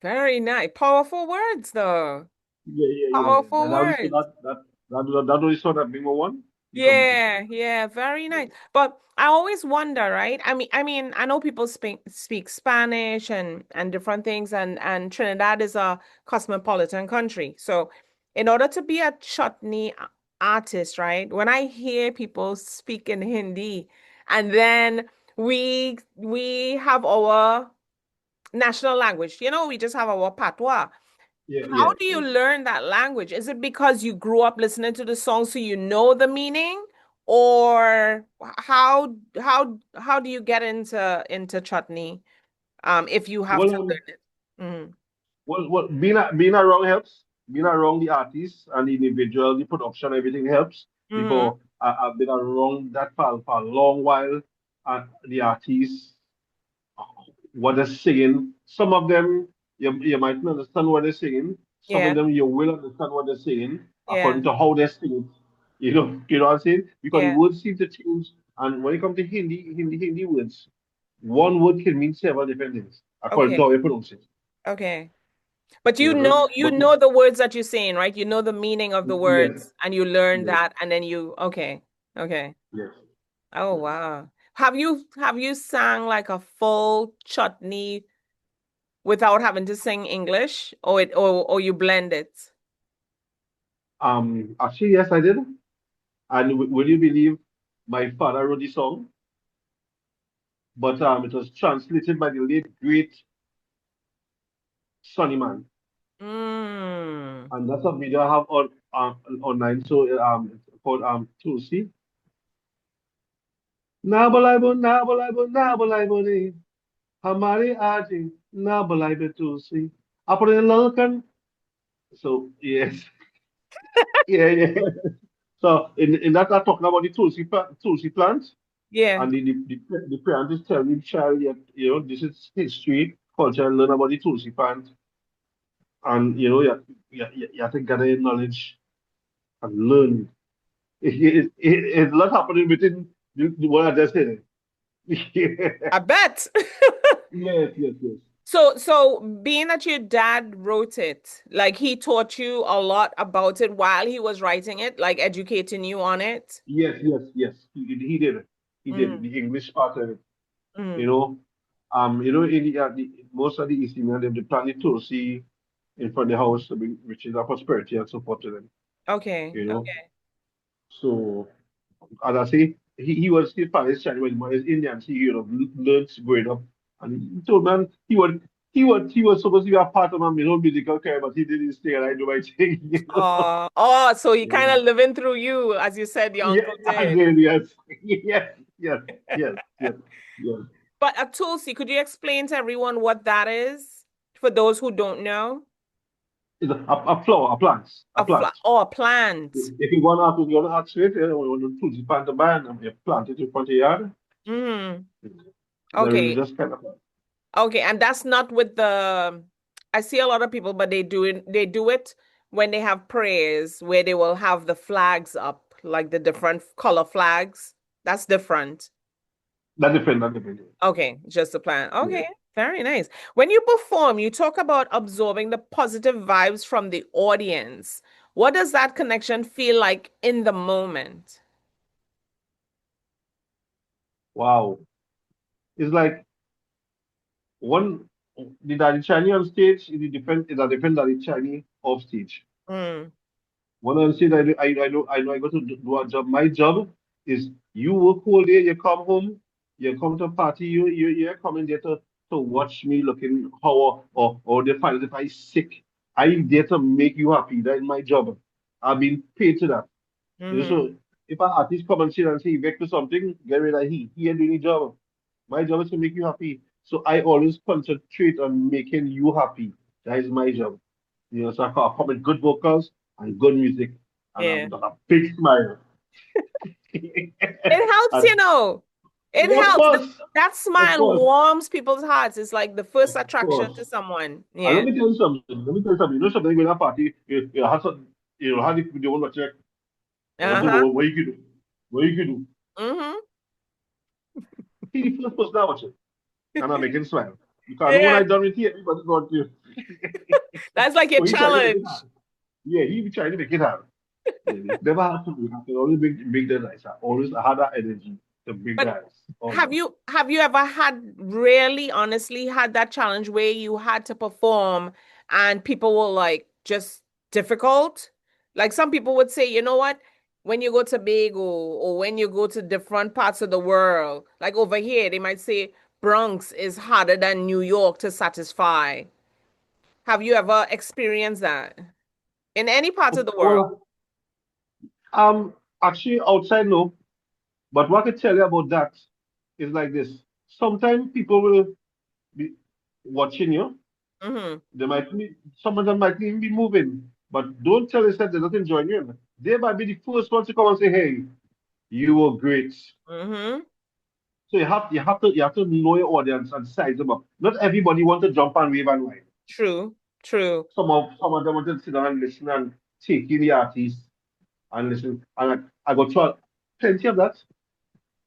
Very nice. Powerful words, though. Yeah. Powerful That only so words. that only saw that being one, the competition. Yeah, very Yeah. nice. But I always wonder, right? I mean, I know people speak Spanish and different things, and Trinidad is a cosmopolitan country. So, in order to be a chutney artist, right? When I hear people speak in Hindi, and then we have our national language, we just have our patois. Yeah, How yeah, do you yeah. learn that language? Is it because you grew up listening to the song so you know the meaning? Or how do you get into chutney if you have Well, to learn it? Mm-hmm. being around helps. Being around the artists and the individual, the production, everything helps. Mm-hmm. Because I've been around that for a long while. The artists, what they're singing, some of them you might not understand what they're singing. Some of Yeah. them you will understand what they're singing. Yeah. according to how they sing it. You know what I'm saying? Because the Yeah. words seem to change, and when it comes to Hindi words, one word can mean several different things according Okay. to how you pronounce it. Okay. But you But know the words that you're saying, right? You know the meaning of the yes, words and you learn yes, that and then okay. Okay. yes, Oh yes. wow. Have you sang like a full chutney without having to sing English or you blend it? Actually, yes, I did. And will you believe my father wrote the song, but it was translated by the late great Sonny Man, Mm. and that's a video I have on online. So it's called Tulsi. ना बुलाए बो ना बुलाए बो ना बुलाए बो रे हमारे आज ना बुलाए बो तुलसी अपने ललकन. So yes, yeah, yeah. So in that I talking about the Tulsi plant, Yeah. and the parent is telling the child that this is history, culture, learn about the Tulsi plant, and you have to gather knowledge and learn. It's a lot happening within what I just said. I bet. Yes, yes, yes. So being that your dad wrote it, like he taught you a lot about it while he was writing it, like educating you on it. Yes, yes, yes. He did it. He did it. Mm, The English part of it. You mm. know, in most of the East Indian, they plant tulsi in front of the house, which is a prosperity and support to them. Okay. You know, Okay. so as I say, he was his father's child when he was Indian. So he learned growing up, and he told man he was supposed to be a part of my musical career, but he didn't stay and I do my thing. So he kind Yeah. of living through you, as you said, your Yeah, uncle did. again, yes, yes, yes, yes, yes, yes. But a tulsi, could you explain to everyone what that is for those who don't know? It's a flower, a plant. A plant. If you wanna ask it, when you put the plant ban and you plant it in front of your yard, Mm. it's a Okay. religious kind of plant. Okay, and that's not with I see a lot of people, but they do it when they have prayers where they will have the flags up, like the different color flags. That's different. That depends. Okay, just the plan. Yeah. Okay, very nice. When you perform, you talk about absorbing the positive vibes from the audience. What does that connection feel like in the moment? Wow. It's like one the Daddy Chinese on stage is a different Daddy Chinese off stage. Mm, One of the things I know I got to do a job. My job is you work whole day, you come home, you come to a party, you're coming there to watch me looking how or they find if I sick. I'm there to make you happy. That's my job. I've been paid to that. mm-hmm. So if an artist come and sit and say back to something, get rid of he ain't doing his job. My job is to make you happy. So I always concentrate on making you happy. That is my job. So I come with good vocals and good music, and Yeah. I've got a big smile. It helps, And It yeah, helps. That of smile course, warms people's hearts. It's like the first of attraction course. to someone. And let Yeah. me tell you something. Let me tell you something. You know something when a party, you have some, how the one check, Uh-huh. what you can do, what you can do. Mm-hmm. He the first person I watch it, and I make him smile. Because when Yeah. I done with you, everybody got you. That's like your So he trying to make it challenge. hard. Yeah, he be trying to make it hard. Yeah, it never had to be. I can always make the nice. I always had that energy to big But guys. Oh have no. you have you ever had really honestly had that challenge where you had to perform and people were like just difficult? Like some people would say, you know what? When you go to Tobago or when you go to different parts of the world, like over here, they might say Bronx is harder than New York to satisfy. Have you ever experienced that in any part of the world? Well, actually outside no, but what I can tell you about that is like this. Sometimes people will be watching you. Mm-hmm. They might be, some of them might even be moving, but don't tell us that they're not enjoying you. They might be the first ones to come and say, "Hey, you were great." Mm-hmm. So you have to know your audience and size them up. Not everybody wants to jump and wave and wine. True. True. Some of them want to sit down and listen and taking the artist and listen. And I got through plenty of that.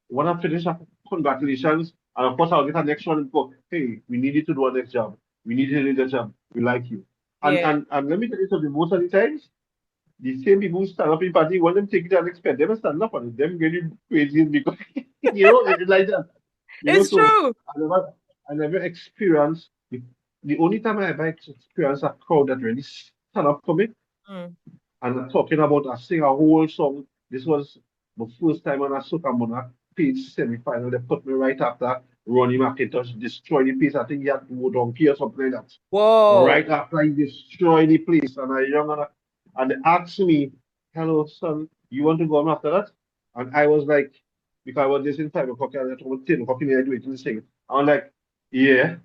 When I finish up, congratulations. And of course, I'll get a next one and go, hey, we need you to do our next job. We need you to do the job. We like you. And, Yeah. and let me tell you something, most of the times, the same people who stand up in party, when them take it and expect them to stand up on it, them getting crazy because, it's like that. It's So true. I never experienced, the only time I ever experienced a crowd that really stand up for me, Mm. and talking about I sing a whole song. This was the first time on a Soca Monarch Page semi-final. They put me right after Ronnie McIntosh destroyed the place. I think he had to donkey or something like that. Whoa. Right after he destroyed the place. And I young and they asked me, hello, son, you want to go on after that? And I was like, because I was just in 5 o'clock and I told 10 o'clock in the night waiting to sing. I was like, yeah,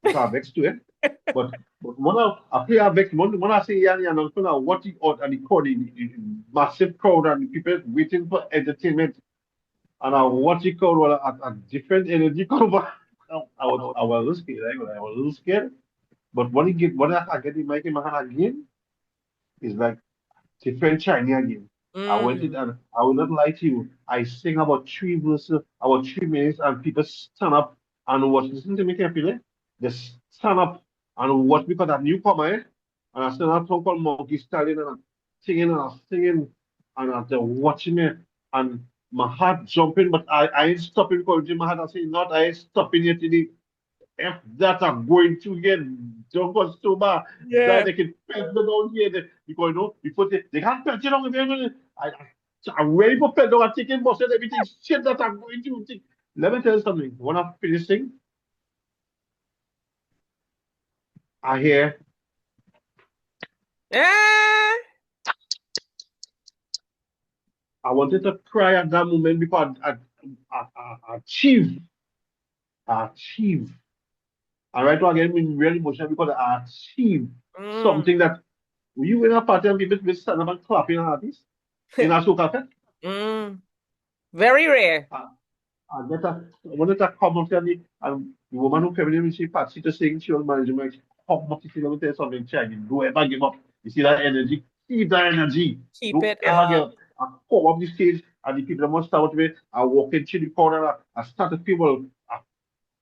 because I'm vexed to it. But when I play avec, when I say Yanni and I'm gonna watch it out and the crowd, the massive crowd and the people waiting for entertainment, and I watch the crowd with a different energy come back. I was a little scared, right? I was a little scared. But when I get the mic in my hand again, it's like different Chinese again. I went it Mm. and I will not lie to you. I sing about 3 verses, about 3 minutes, and people stand up and watch. Listen to me carefully. They stand up and watch because that newcomer, and I stand up song called Monkey Stallion and I'm singing and they're watching me and my heart jumping, but I ain't stopping because in my heart I say not I ain't stopping yet if that are going to get Jungle Soba, that Yeah. they can pelt me down here. Because before they can't pelt you down if I'm ready for pelt down, I'm taking bus and everything. Shit that I'm going to think. Let me tell you something. When I'm finishing, I hear Yeah. I wanted to cry at that moment because I achieved. And right now again, I'm really emotional because I achieved Mm. something that you in a party and people will stand up and clapping at this in a soca fest. Mm. Very rare. And that when that come up to me, and the woman who came in, she Patsy to sing, she was managing my come up to see them tell something, Chinese. Don't ever give up. You see that energy? Keep that energy. Keep Don't it ever give up. up. I come up the stage and the people that must start with me. I walk into the corner, I start to feel well,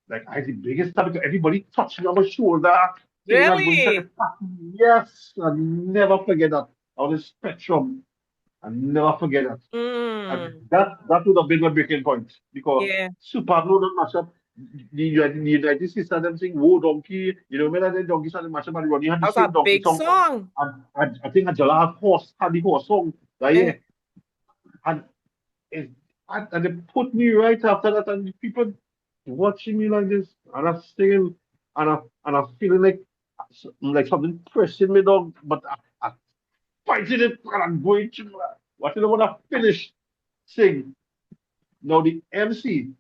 like I the biggest time because everybody touching on my shoulder, saying I'm going to the Really? party. Yes, I never forget that. On the spectrum, I never forget that. And Mm. that would have been my breaking point because Yeah. Super Bowl don't mash up. The United States and them sing Whoa Donkey, remember that donkey started mash up and Ronnie had the That was a same donkey big song. song. And I think Angela had the horse song that Yeah. year. And, it, and they put me right after that, and the people watching me like this, and I'm singing, and I'm feeling like something pressing me down, but I fighting it, and I'm going to. What you know when I finish sing? Now the MC,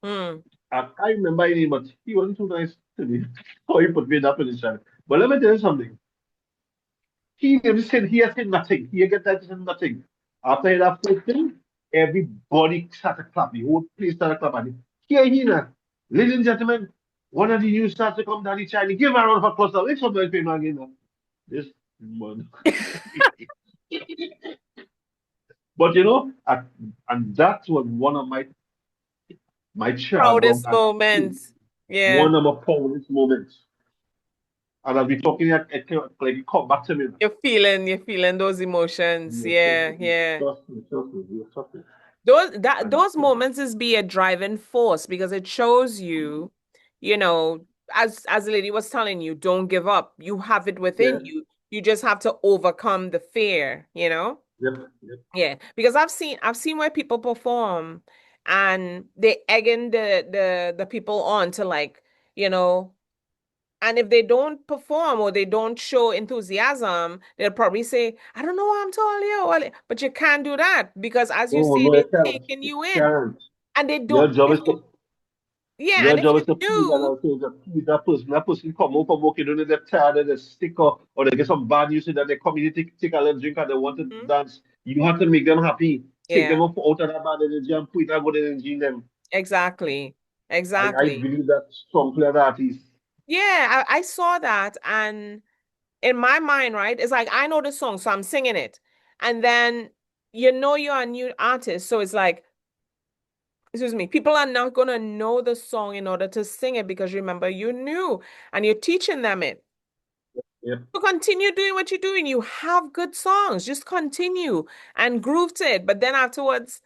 Mm. I can't remember his name, but he wasn't too nice to me. So he put me in that position. But let me tell you something. He never said he has said nothing. He get that said nothing. After that first thing, everybody started clapping. The whole place started clapping. Here he now. Ladies and gentlemen, one of the new stars to come down the Chinese. Give him a round of applause. Let's come back again now. This man. But and that was one of my childhood Proudest moments. Yeah. one of my proudest moments. And I'll be talking like it come back to me. You're feeling those emotions. Yes, yes, Yeah, yes. yeah. Trust me. And Those moments is be a driving force because it shows you, you know, as the lady was telling you, don't give up. You have it within yeah, you. You just have to overcome the fear. yep, yep. Yeah, because I've seen where people perform and they egging the people on to like, you know, and if they don't perform or they don't show enthusiasm, they'll probably say, I don't know why I'm telling you. But you can't do that because as you No, say, no, they're you can't. taking You you in. can't. And they Your don't, job is to yeah, your and if job you is to please that do, out to please that person. That person come out from work, they're tired, they're sick, or they get some bad news that they come in, take a little drink and they want to Mhm. dance. You have to make them happy. Take Yeah, them up out of that bad energy and put that good energy in them. exactly. I Exactly. believe that strong player artist. Yeah, I saw that and in my mind, right? It's like I know the song, so I'm singing it. And then you're a new artist. So it's like, excuse me, people are not gonna know the song in order to sing it because remember you're new and you're teaching them it. Yeah. So continue doing what you're doing. You have good songs. Just continue and groove to it. But then afterwards,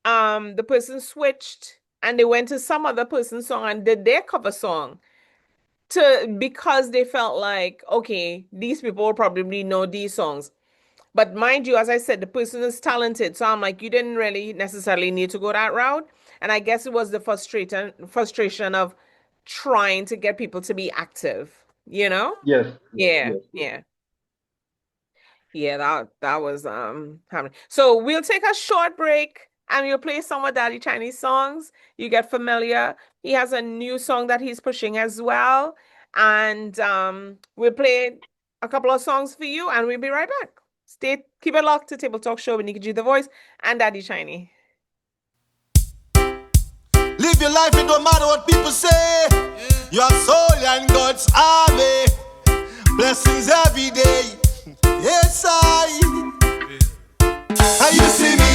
the person switched and they went to some other person's song and did their cover song because they felt like, okay, these people will probably know these songs. But mind you, as I said, the person is talented. So I'm like, you didn't really necessarily need to go that route. And I guess it was the frustration of trying to get people to be active, you know? Yes. Yes. Yeah, Yes. yeah. Yeah, that was happening. So we'll take a short break and we'll play some of Daddy Chinese songs. You get familiar. He has a new song that he's pushing as well. And we'll play a couple of songs for you and we'll be right back. Keep it locked to Table Talk Show with Nikki G the Voice and Daddy Chinee. Live your life, it don't matter what people say. You are soul and God's army. Blessings every day. Yes, you see me,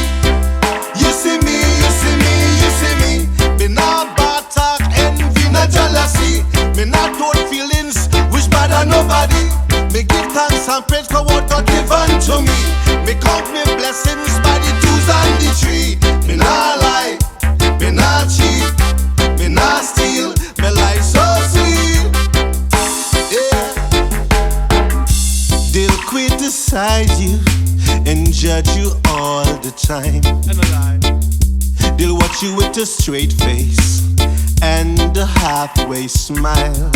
you see me, you see me, you see me. Me not bad talk, envy, not jealousy. Me not told feelings, wish bad on nobody. Me give thanks and praise for what God given to me. Me count me blessings by the twos and the three. Me not lie, me not cheat, me not steal. Me life so sweet, yeah. They'll criticize you and judge you all the time. They'll watch you with a straight face and a halfway smile.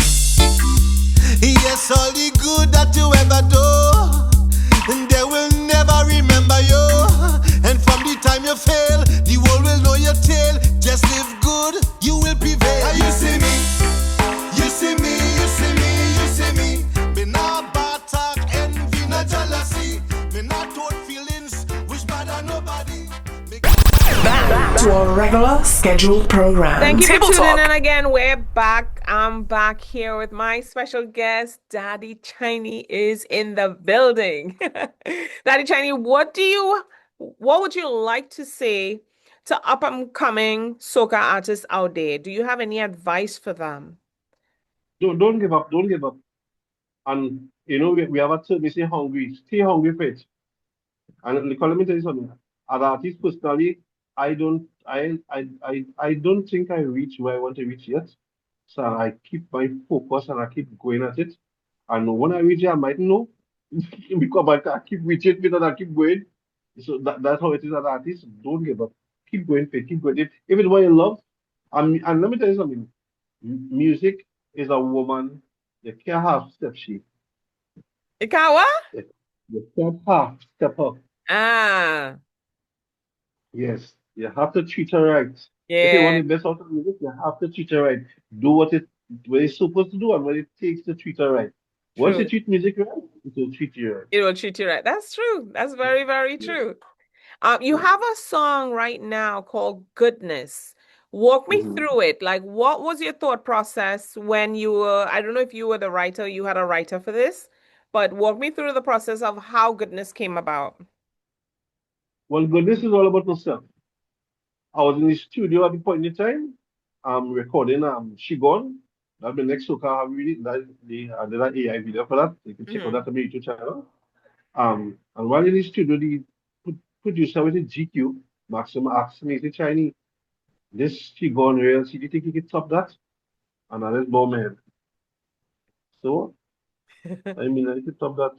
Yes, all the good that you ever do, and they will never remember you. And from the time you fail, the world will know your tale. Just live good, you will prevail. You see me, you see me, you see me, you see me. Me not bad talk, envy, not jealousy. Me not told feelings, wish bad on nobody. Back to our regular scheduled program. Thank you Table for tuning Talk. in again. We're back. I'm back here with my special guest. Daddy Chinee is in the building. Daddy Chinee, what would you like to say to up and coming soca artists out there? Do you have any advice for them? Don't give up. Don't give up. And we have a term, we say hungry. Stay hungry for it. And Nicole, let me tell you something. As an artist personally, I don't think I reach where I want to reach yet. So I keep my focus and I keep going at it. And when I reach it, I might know because I keep reaching it and I keep going. So that's how it is as an artist. Don't give up. Keep going for it. Keep going. If it's what you love, and let me tell you something. Music is a woman. You can't have step she. Ikawa? You can't have step up. Ah, Yes, you have to treat her right. If you want yeah, the best out of music, you have to treat her right. Do what it's supposed to do and what it takes to treat her right. Once you true. treat music right, it will treat you right. It will treat you right. That's true. That's Yeah, very, very yeah, true. You yeah. have a song right now called Goodness. Walk me Mhm. through it. Like, what was your thought process when I don't know if you were the writer, you had a writer for this, but walk me through the process of how Goodness came about. Well, goodness is all about myself. I was in the studio at the point in time, recording She Gone. That's the next Soca I have really I did an AI video for that. You can check out Hmm. that on my YouTube channel. And while in the studio, the producer with the GQ, Maxim asked me, the Chinese, this She Gone real, she do you think you can top that? And I just bow my head. So, I mean, I can top that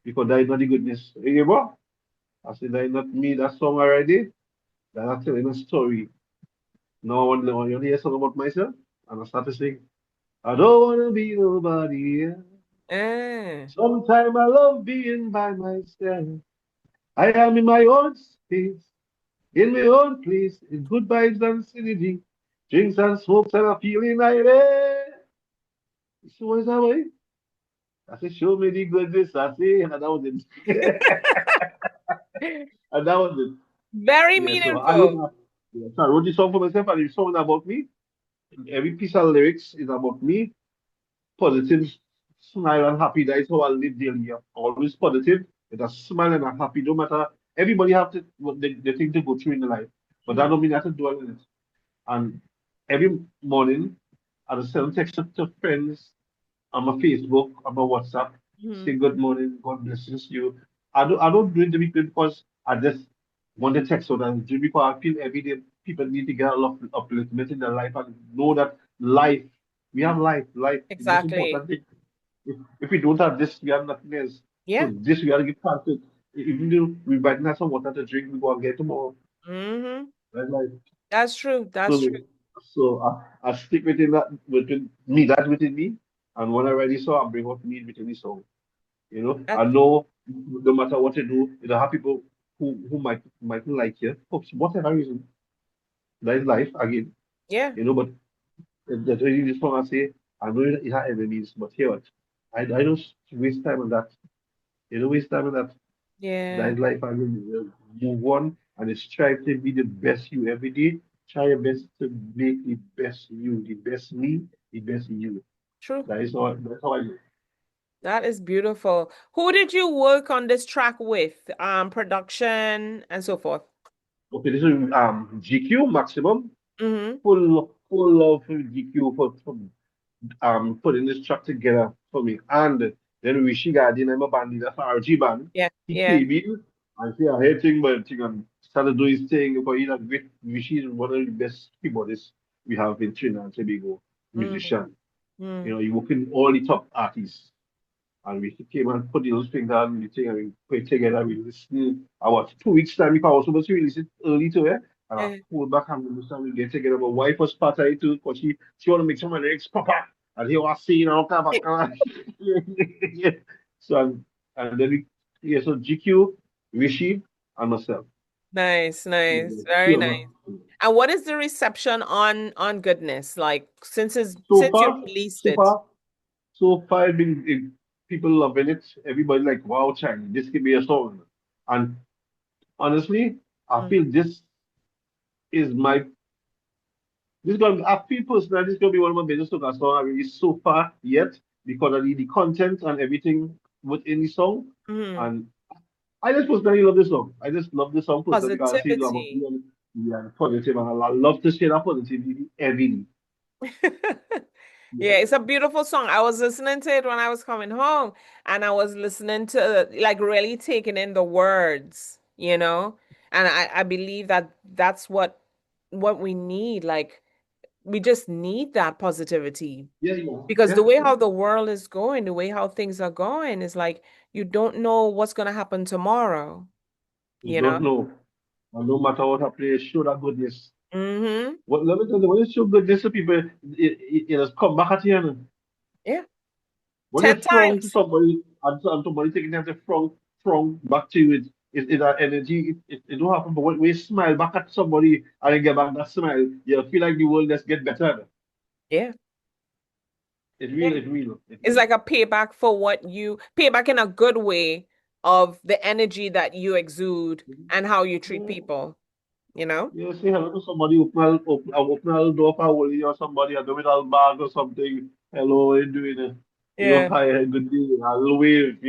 because that is not the goodness. You know, I said, that is not me, that song already. That I'm telling a story. Now, when you hear something about myself, and I start to sing, I don't want to be nobody else. Eh, Sometimes I love being by myself. I am in my own space, in my own place, in good vibes and synergy. Drinks and smokes and a feeling irate. So what's that way? I said, show me the goodness. I say, and that was it. And that was it. very Yeah, so I look meaningful. at, yeah, so I wrote this song for myself and it's song about me. Every piece of lyrics is about me, positive smile and happy. That is how I live daily. I'm always positive, with a smile and a happy. No matter everybody have to what they think to go through in their life, but that Mhm. don't mean I have to dwell in it. And every morning, I just send text to friends on my Facebook, on my WhatsApp, say Mhm. good morning, God blesses you. I don't do it to be good because I just want to text out and do it because I feel every day people need to get a lot of upliftment in their life and know that life, we have life, life, the most Exactly. important thing. If we don't have this, we have nothing else. So Yeah. this we gotta give thanks to. Even though we might not have some water to drink, we go and get tomorrow. Hmm. That's life. That's true. That's So, true. I stick within that within me, that within me, and when I ready so I bring out me within the song. That, I know no matter what you do, you have people who mightn't like you for whatever reason. That is life again. yeah. But that's really this one I say, I know you have enemies, but here what? I don't waste time on that. Waste time on that. That Yeah. is life again. Move on and strive to be the best you every day. Try your best to make the best you, the best me, the best you. True. That's how I do. That is beautiful. Who did you work on this track with? Production and so forth. Okay, this is GQ maximum. Mm-hmm. Full of GQ for putting this track together for me. And then Rishi Gardin, I'm a band leader for RG band. Yeah. He Yeah. came in and say, I hate thing, but thing and started doing his thing. But great Rishi is one of the best keyboardists we have in Trinidad and Tobago, musician. Mm-hmm. He work in all the top artists. And we came and put the little thing down, the thing, and we put it together. We listened about 2 weeks' time. If I was supposed to release it early to it, and I Yeah. pulled back and we listen, we get together. My wife was part of it too, because she want to make some of the lyrics proper. And he was saying, all kind of, yeah. So, and then so GQ, Rishi, and myself. Nice, nice, Three very of nice. us. And what is the reception on Goodness? Like So since you far, released so it. far, so far, people loving it. Everybody like, wow, Chinese, this could be a song. And honestly, I Mm, feel is my this is gonna I feel personally this is gonna be one of my biggest songs I released so far yet because of the content and everything within the song. mm. And I just personally love this song. I just love this song personally because I see love of Positivity. positive and I love to share that positivity every day. Yeah, Yeah. it's a beautiful song. I was listening to it when I was coming home, and I was listening to like really taking in the words, you know? And I believe that that's what we need. Like we just need that positivity Yeah, yeah, because the yeah, way yeah. how the world is going, the way how things are going is like you don't know what's going to happen tomorrow, You you know? don't know. And no matter what I play, show that goodness. Mm-hmm. What let me tell you, when you show goodness to people, it has come back at you. Yeah. When 10 you're strong to times. somebody and somebody taking time to from back to you, it that energy, it don't happen. But when you smile back at somebody and you get back that smile, you feel like the world just get better. Yeah. It's Yeah. real, it's real, it's It's real. like a payback for what you payback in a good way of the energy that you exude and how you treat Yeah, people, you know? yeah, say hello to somebody, open a little door for Wally or somebody, a little bag or something. Hello, how you doing? Yeah. Hi, good day. A little wave, a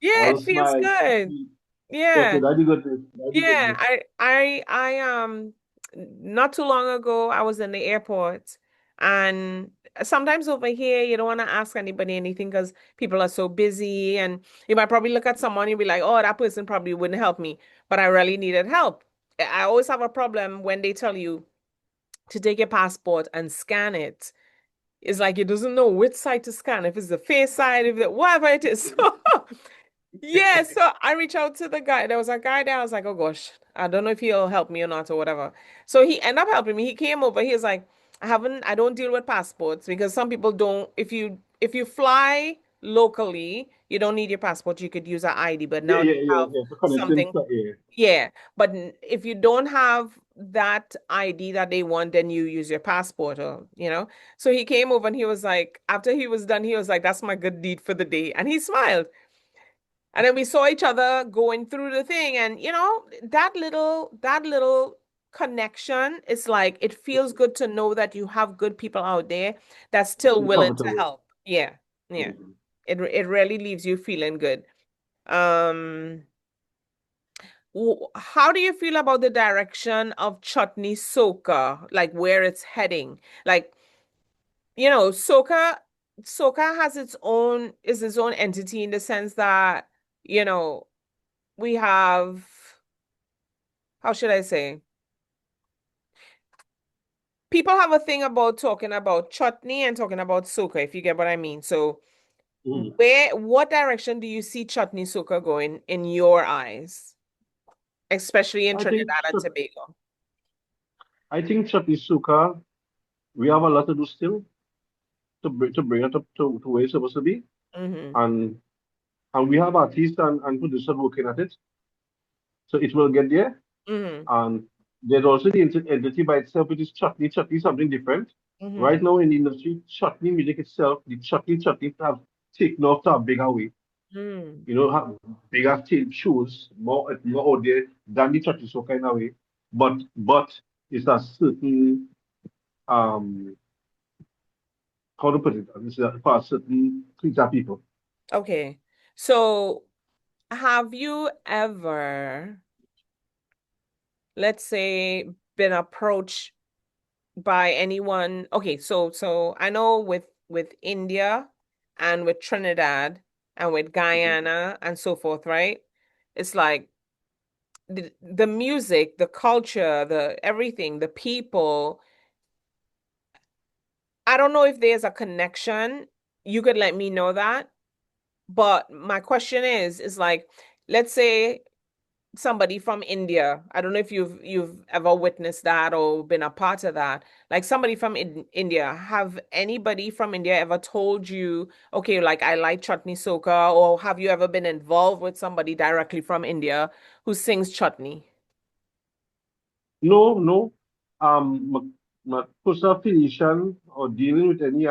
Yeah, it little feels smile. good. So Yeah. that's the goodness. That's the Yeah. goodness. I not too long ago I was in the airport and sometimes over here you don't want to ask anybody anything because people are so busy and you might probably look at someone and be like, oh, that person probably wouldn't help me, but I really needed help. I always have a problem when they tell you to take your passport and scan it. It's like it doesn't know which side to scan, if it's the face side, if it whatever it is. Yeah, so I reached out to the guy. There was a guy there. I was like, oh gosh, I don't know if he'll help me or not or whatever. So he ended up helping me. He came over. He was like, I don't deal with passports because some people don't. If you fly locally, you don't need your passport. You could use an ID. But Yeah, now yeah, they yeah, have yeah. The connection, something. yeah. Yeah, but if you don't have that ID that they want, then you use your passport or. So he came over and he was like, after he was done, he was like, that's my good deed for the day. And he smiled. And then we saw each other going through the thing. And that little connection is like it feels good to know that you have good people out there that's still Feel willing to comfortable. help. Yeah. Yeah. Yeah. It really leaves you feeling good. How do you feel about the direction of Chutney Soca, like where it's heading? Like, Soca has its own entity in the sense that, you know, we have, how should I say? People have a thing about talking about chutney and talking about soca, if you get what I mean. So, Mhm. what direction do you see chutney soca going in your eyes, especially in I think Trinidad and Chut- Tobago? I think Chutney Soca, we have a lot to do still to bring it up to where it's supposed to be. Mm-hmm. And and we have artists and producers working at it. So it will get there. Mm-hmm. And there's also the entity by itself, which is chutney. Chutney is something different. Mm-hmm. Right now in the industry, chutney music itself, the chutney have taken off to a bigger way. Mm. Have bigger stage shows, more out there than the chutney soca in a way. But it's a certain how to put it, it's for a certain creed of people. Okay. So, have you ever, let's say, been approached by anyone? Okay, so I know with India and with Trinidad and with Guyana and so forth, right? It's like the music, the culture, the everything, the people. I don't know if there's a connection. You could let me know that. But my question is like, let's say somebody from India. I don't know if you've ever witnessed that or been a part of that. Like somebody from India. Have anybody from India ever told you, okay, like I like chutney soca, or have you ever been involved with somebody directly from India who sings chutney? No, no. My personal affiliation or dealing with any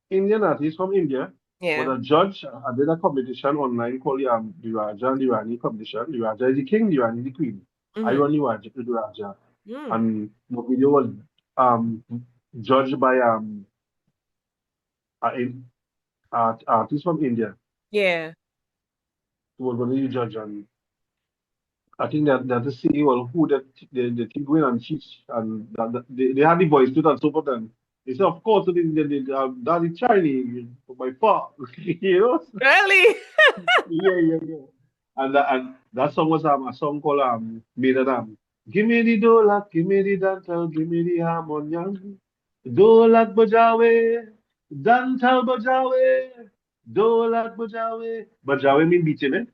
Indian artist from India was Yeah. a judge. I did a competition online called the Raja and the Rani competition. The Raja is the king, the Rani is the queen. I Mm-hmm. run the Raja. Mm. And the video was um judged by an artist from India Yeah. who was one of the judge. And I think that the see well who that the thing going and cheat and they had the voice to it and so forth. And they said, of course, that is Chinese by far. you know? Really? Yeah. And that song was a song called Made Give me the dolak, give me the dantal, give me the harmonium. Dolak bajawe, dantal bajawe, dolak bajawe. Bajawe mean beating, eh?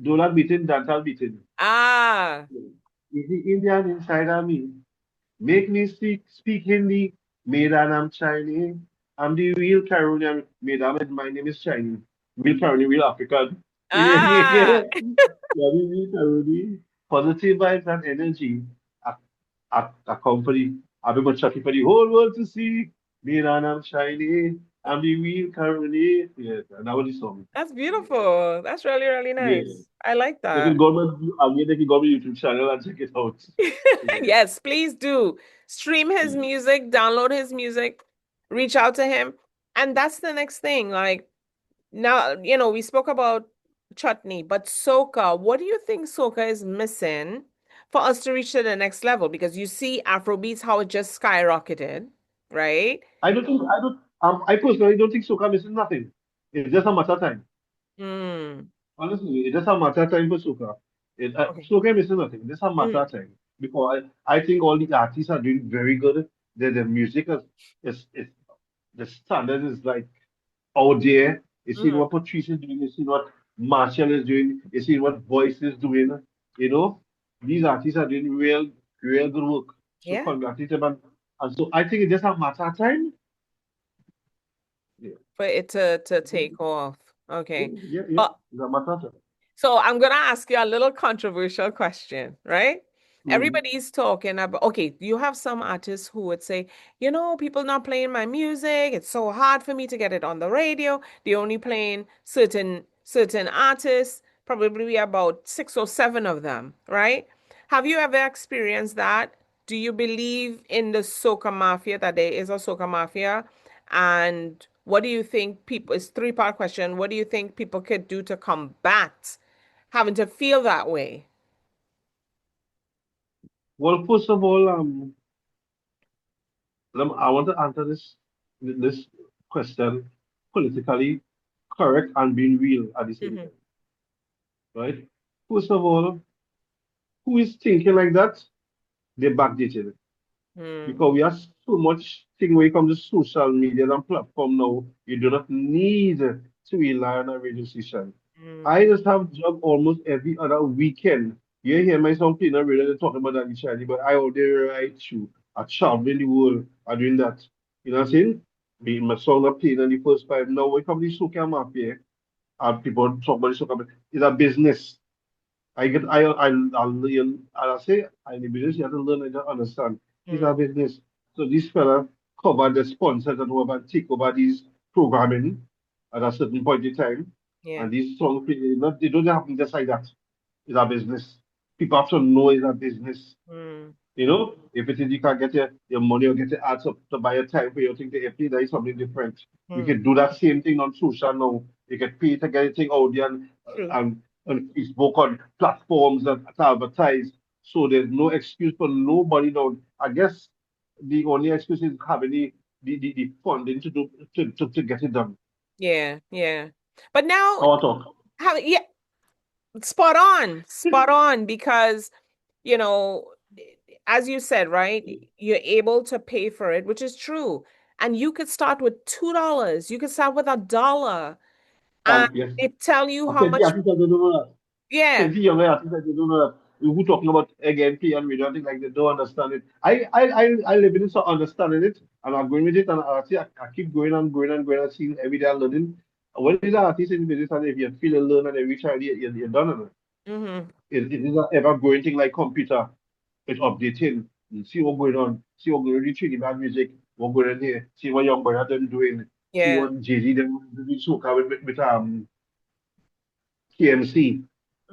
Dolak beating, dantal beating. Ah. Is the Indian inside of me? Make me speak Hindi. Medan I'm Chinese. I'm the real Caribbean. Medan, my name is Chinese. Real Caribbean, real African. Ah. Yeah, real Caribbean. Positive vibes and energy. A company. I've been chatting for the whole world to see. Medan I'm Chinese. I'm the real Caribbean. Yes, and that was the song. That's beautiful. That's really, really Yeah. nice. I like They can that. go on my, they can go on my YouTube channel and check it out. Yeah. Yes, please do. Stream his music, download his music, reach out to him. And that's the next thing. Like now, we spoke about chutney, but soca, what do you think soca is missing for us to reach to the next level? Because you see Afrobeats, how it just skyrocketed, right? I personally don't think Soca misses nothing. It's just a matter of time. Mm, Honestly, it's just a matter of time for Soca. okay. Soca misses nothing. It's just a matter Mm, of time. Because I think all the artists are doing very good. The music is the standard is like out there. You see mm, what Patrice is doing, you see what Marshall is doing, you see what Voice is doing. You know, these artists are doing real good work. So yeah, congratulate them. And so I think it's just a matter of time. Yeah. for it to take off. Okay. Yeah. But It's a matter of time. so I'm gonna ask you a little controversial question, right? Mm. Everybody's talking about, okay, you have some artists who would say, people not playing my music. It's so hard for me to get it on the radio. They only playing certain artists, probably about six or seven of them, right? Have you ever experienced that? Do you believe in the soca mafia, that there is a soca mafia? And what do you think people, it's three-part question. What do you think people could do to combat having to feel that way? Well, first of all, I want to answer this question politically correct and being real at the same Hmm. time, right? First of all, who is thinking like that? They're backdated. Mm, Because we have so much thing when it comes to social media and platform now, you do not need to rely on a radio station. I mm, just have job almost every other weekend. You hear my song playing on radio, they're talking about that in Chinese, but I out there right through. I traveling the world, I doing that. You know what I'm saying? My song are playing on the first five. Now when it comes to Soca Mafia, and people talk about the Soca, it's a business. I learn, I say, I in the business, you have to learn and to understand. It's mm. our business. So this fella cover the sponsors and whoever take over these programming at a certain point in time. Yeah. And these songs, they don't happen just like that. It's our business. People have to know it's our business. Mm, You know, if it is you can get your money or get your ads up to buy a time for your thing to FP, that is something different. We mm. can do that same thing on social now. You can pay to get a thing out there True. and, on Facebook, on platforms and to advertise. So there's no excuse for nobody now. I guess the only excuse is having the funding to do to get it done. Yeah, yeah. But now, How I talk. how, yeah, spot on, because, you know, as you said, right, you're able to pay for it, which is true. And you could start with $2. You could start with $1. And Yes. it tell you I how said, yeah, I much, think I don't know that. yeah. 20 younger artists, I don't know that. We talking about again play and radio, I think like they don't understand it. I live in it, so understanding it, and I'm going with it, and I keep going and going and going and seeing every day I'm learning. When is an artist in business, and if you feel and learn and every time you're done, and Mm-hmm. it is an ever growing thing like computer. It's updating. You see what's going on. See what's going on in Trinidad music. What's going on here. See what young boy are them doing. See Yeah. what Jay-Z them doing soca with KMC.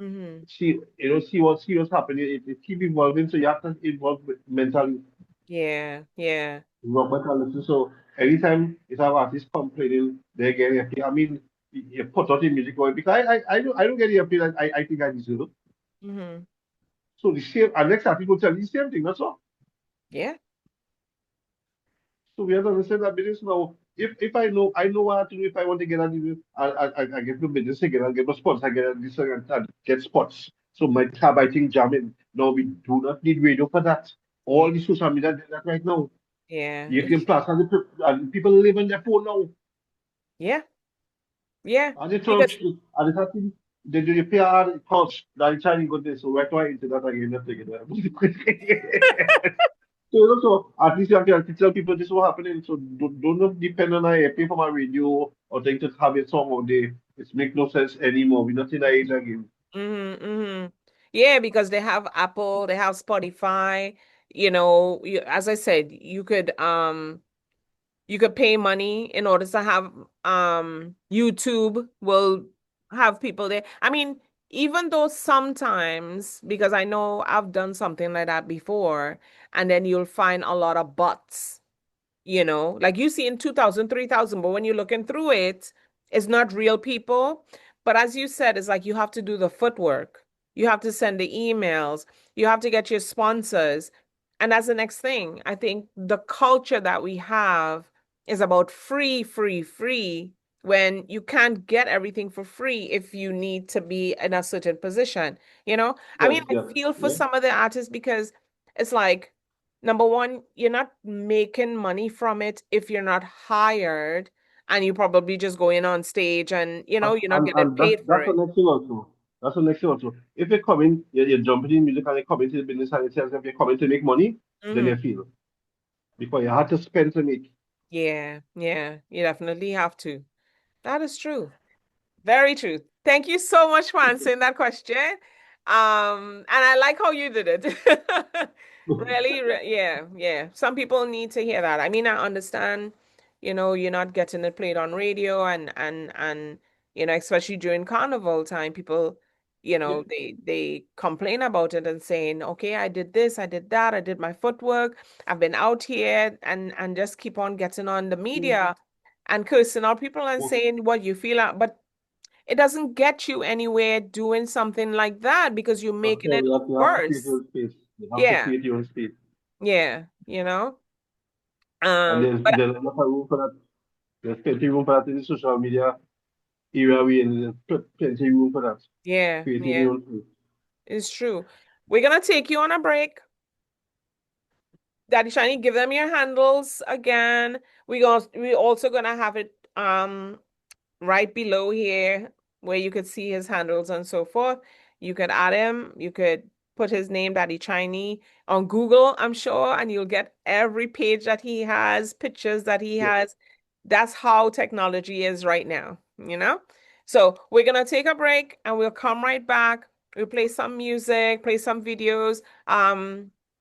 Mm-hmm. See what's happening. It keep evolving, so you have to evolve with mentally, Yeah. Yeah. rock mentality. So anytime you have artists complaining, they get happy. I mean, you put out the music going because I don't get happy like I think I deserve. Mm-hmm. So the same, and next artist will tell you the same thing. That's all. Yeah. So we have to understand that business now. If I know what to do if I want to get a deal, I get the business again, I get the spots, I get this and get spots. So my tab I think jamming. No, we do not need radio for that. Yeah. All the social media do that right now. Yeah. You can plus and people live on their phone now. Yeah. Yeah. And they turn Because and it's happening. They do the PR coach that Chinese got this. So we're trying into that again. Let's take it. So, so at least you can tell people this is what happening. So don't depend on a pay for my radio or think to have a song all day. It's make no sense anymore. We're not in that age again. mm-hmm, mm-hmm. Yeah, because they have Apple, they have Spotify, as I said, you could pay money in order to have YouTube will have people there. I mean, even though sometimes, because I know I've done something like that before, and then you'll find a lot of bots, like you see in 2000, 3,000. But when you're looking through it, it's not real people. But as you said, it's like you have to do the footwork. You have to send the emails. You have to get your sponsors. And that's the next thing. I think the culture that we have is about free, free, free, when you can't get everything for free if you need to be in a certain position. I Yes, mean, I yes, feel for yeah. some of the artists because it's like, number one, you're not making money from it if you're not hired, and you probably just go in on stage and you're not getting And paid for that's the it. next thing also. That's the next thing also. If you're coming, you're jumping in music and you're coming to the business and it says if you're coming to make money, then Hmm. you feel. Because you had to spend to make. Yeah, yeah, you definitely have to. That is true. Very true. Thank you so much for answering that question. And I like how you did it. Really, yeah, yeah. Some people need to hear that. I mean, I understand, you're not getting it played on radio and especially during carnival time, people, Yeah. they complain about it and saying, okay, I did this, I did that, I did my footwork, I've been out here and just keep on getting on the Yeah. media. and cursing out people and Oh, saying what you feel, but it doesn't get you anywhere doing something like that because you're I'm making telling it you that you have to create your worse. own space. You have to Yeah, create your own space. yeah, you know. And But there's a lot of room for that. There's plenty room for that in the social media area. There's plenty room for that. yeah, Creating yeah, your own space. it's true. We're gonna take you on a break. Daddy Shiny, give them your handles again. We also gonna have it right below here where you could see his handles and so forth. You could add him, you could put his name, Daddy Chinee, on Google, I'm sure, and you'll get every page that he has, pictures that he Yeah. has. That's how technology is right now, you know? So we're gonna take a break and we'll come right back. We'll play some music, play some videos.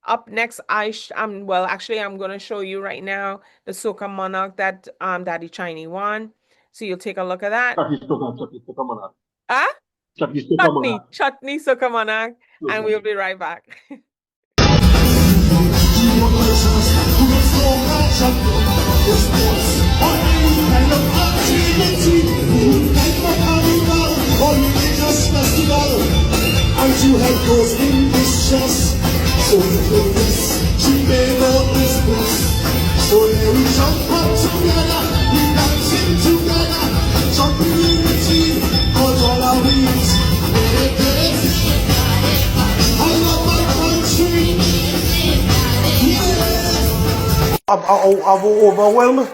Up next, well, actually, I'm gonna show you right now the Soca Monarch that Daddy Chinee won. So you'll take a look at that. Chucky Soca Monarch. Ah, Chucky Soca Monarch. Chutney Soca Monarch, and we'll be right back. And you have those in this chest. So you feel this, she made all this bliss. So then we jump up together, we dancing together, jumping in the team, cause all our wings. I love my country. I'm overwhelmed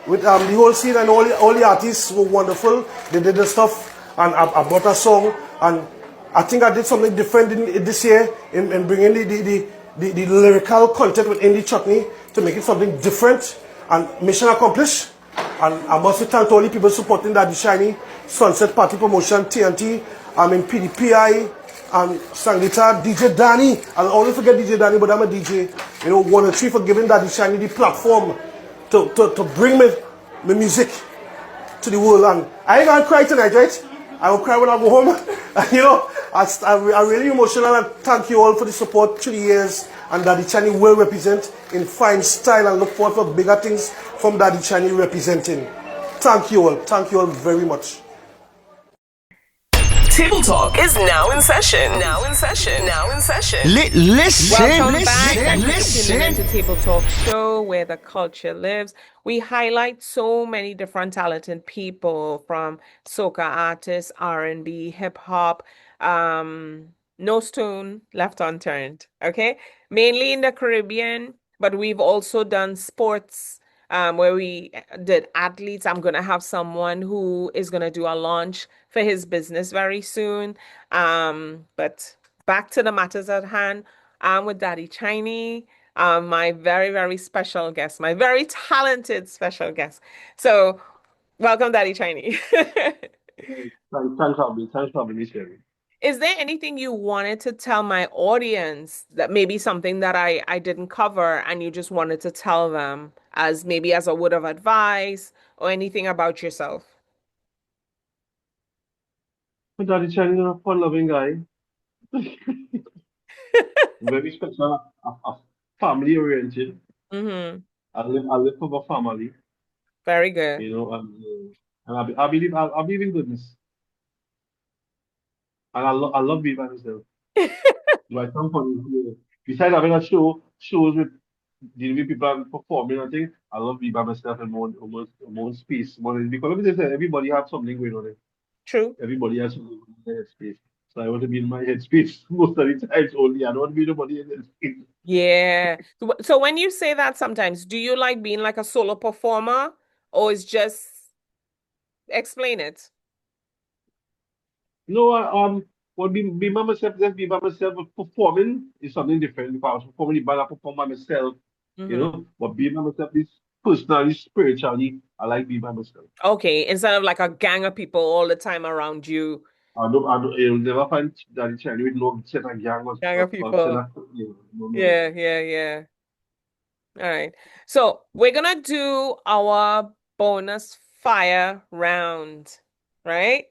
with the whole scene, and all the artists were wonderful. They did the stuff, and I brought a song, and I think I did something different this year in bringing the lyrical content within the chutney to make it something different, and mission accomplished. And I must thank all the people supporting Daddy Shiny, Sunset Party Promotion, TNT, I'm in PDPI, and Sangita, DJ Danny. I'll always forget DJ Danny, but I'm a DJ. You know, 1 and 3 for giving Daddy Shiny the platform to bring my music to the world. And I ain't gonna cry tonight, right? I will cry when I go home. You know, I'm really emotional, and thank you all for the support through the years. And Daddy Shiny will represent in fine style, and look forward for bigger things from Daddy Shiny representing. Thank you all very much. Table Talk is now in session. Now in session. Now in session. Welcome back. Thank you for tuning into Table Talk Show, where the culture lives. We highlight so many different talented people, from soca artists, R&B, hip hop, no stone left unturned. Okay, mainly in the Caribbean, but we've also done sports. Where we did athletes. I'm gonna have someone who is gonna do a launch for his business very soon. But back to the matters at hand. I'm with Daddy Chinee, my very, very special guest, my very talented special guest. So, welcome, Daddy Chinee. Thanks for having me, Sherry. Is there anything you wanted to tell my audience, that maybe something that I didn't cover and you just wanted to tell them, as maybe as a word of advice, or anything about yourself? My Daddy Chinese is a fun-loving guy, very special, family-oriented. Mm-hmm. I live for my family, Very good. you know, and I believe in goodness, and I love being by myself. So I come from, besides having a shows with dealing with people and performing, I think I love being by myself and my own space. Because let me just say, everybody has something going on. True. Everybody has something in their headspace. So I want to be in my headspace most of the times only. I don't want to be nobody in their headspace. Yeah. So when you say that sometimes, do you like being like a solo performer, or is just explain it? No, well, be by myself, just be by myself. But performing is something different because I was performing the band, I perform by myself, you Mm-hmm. know. But being by myself is personally, spiritually, I like being by myself. Okay, instead of like a gang of people all the time around you, You'll never find that in China with no set of gang gang of or set people. of, no. Yeah, yeah, yeah. All right. So we're gonna do our bonus fire round, right?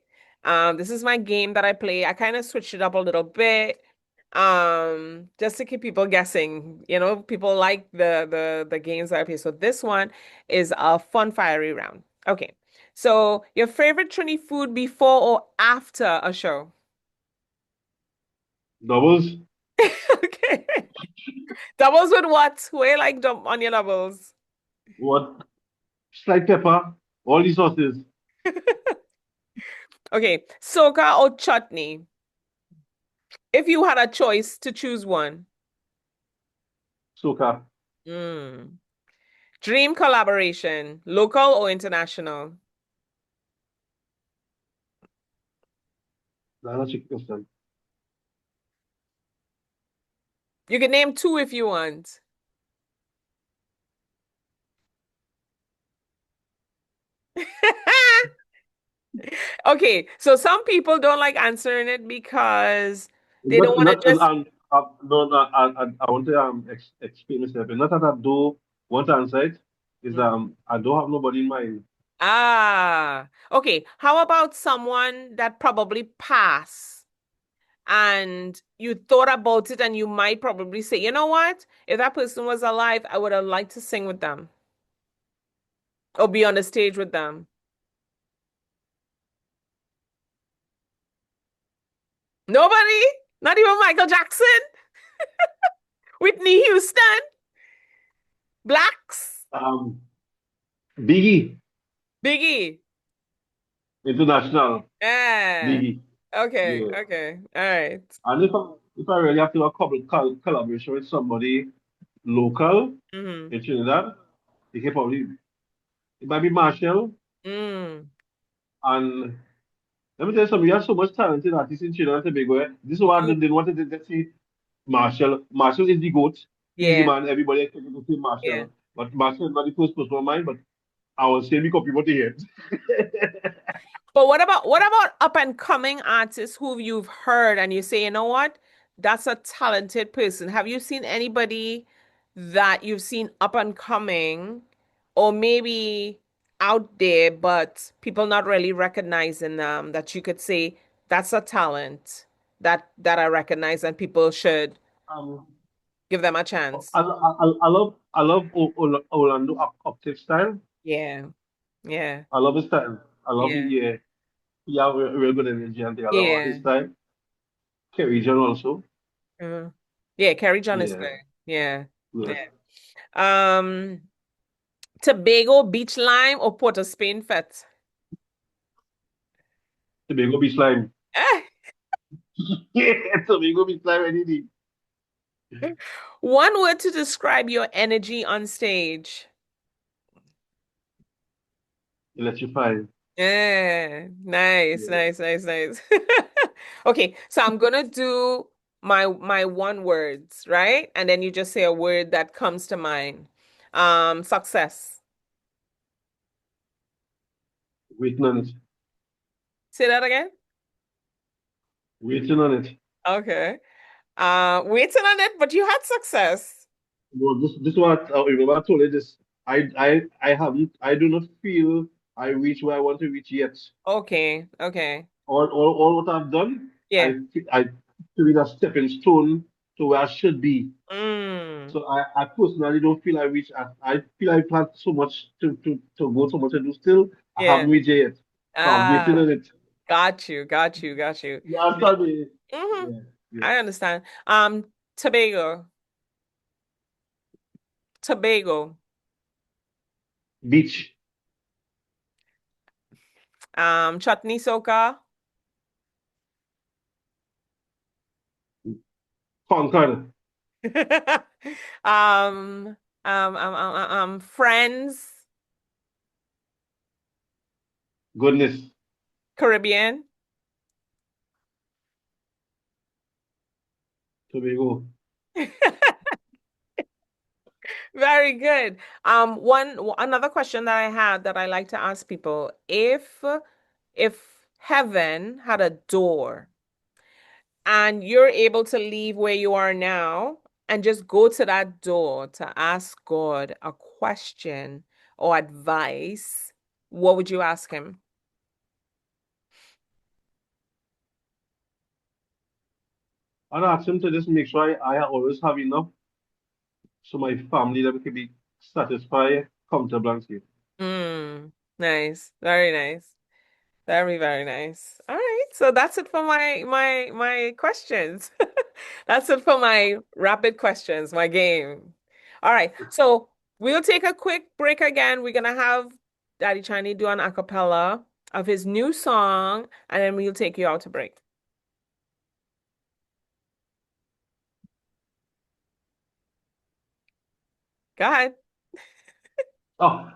This is my game that I play. I kind of switched it up a little bit, just to keep people guessing. You know, people like the games that I play. So this one is a fun, fiery round. Okay. So your favorite Trini food before or after a show? Doubles, Okay. Doubles with what? Where you like on your doubles? what? Slight pepper, all these sauces. Okay. Soca or chutney? If you had a choice to choose one. Soca. Mm. Dream collaboration, local or international? That's a trick question. You can name two if you want. Okay, so some people don't like answering it because they don't Not, want to not, just. no, no, I want to explain myself. Not that I do want to answer it. Is I don't have nobody in mind. Ah, okay. How about someone that probably passed and you thought about it and you might probably say, you know what? If that person was alive, I would have liked to sing with them or be on the stage with them. Nobody? Not even Michael Jackson? Whitney Houston? Blacks? Um, Biggie, Biggie? international Yeah. Biggie. Okay, Yeah. okay. All right. And if I really have to do a couple collaboration with somebody local Mm-hmm. in Trinidad, it can probably it might be Marshall. Mm. And let me tell you something, we have so much talented artists in Trinidad and Tobago. Eh? This is why I Oh, didn't want to see Marshall. Marshall is the GOAT. He's the yeah, man everybody expected to see yeah. Marshall. But Marshall is not the first person of mine, but I will say because people to hear it. But what about up and coming artists who you've heard and you say, you know what? That's a talented person. Have you seen anybody that you've seen up and coming or maybe out there, but people not really recognizing them that you could say that's a talent that I recognize and people should um, give them a chance? I love Orlando Octave style. Yeah, yeah, I love his style. I love it. yeah, Yeah, he have a real good energy and thing. I love his yeah. style. Kerry John also. Uh, yeah, Carrie John is Yeah, good. Yeah. yeah. Yeah. Um, Tobago Beach Lime or Port of Spain Fet? Tobago Beach Slime. Eh, Yeah, Tobago Beach Slime. Any day. one word to describe your energy on stage. Electrify. Yeah, nice, Yeah. nice, nice, nice. Okay, so I'm gonna do my one words, right? And then you just say a word that comes to mind. Success. Waiting on it. Say that again. Waiting on it. Okay. Waiting on it, but you had success. Well, this is what remember I told you this. I haven't. I do not feel I reach where I want to reach yet. Okay, okay. All what I've done, Yeah. I feel it a stepping stone to where I should be. Mm, So I personally don't feel I reach. I feel I plan so much to go, so much to do still. I yeah. haven't reached it yet. So I'm waiting Ah, on it. got you, got you, got you. You understand me? Hmm. Yeah, yeah. I understand. Tobago, Tobago, Beach, Chutney Soca, Concord, um, Friends, goodness, Caribbean. Tobago. Very good. Another question that I had that I like to ask people, if heaven had a door and you're able to leave where you are now and just go to that door to ask God a question or advice, what would you ask him? And I ask him to just make sure I always have enough so my family them can be satisfied, comfortable and safe. Mm. Nice. Very nice. Very, very nice. All right. So that's it for my questions. That's it for my rapid questions, my game. All right. So we'll take a quick break again. We're gonna have Daddy Chinee do an a cappella of his new song, and then we'll take you out to break. Go ahead. Oh,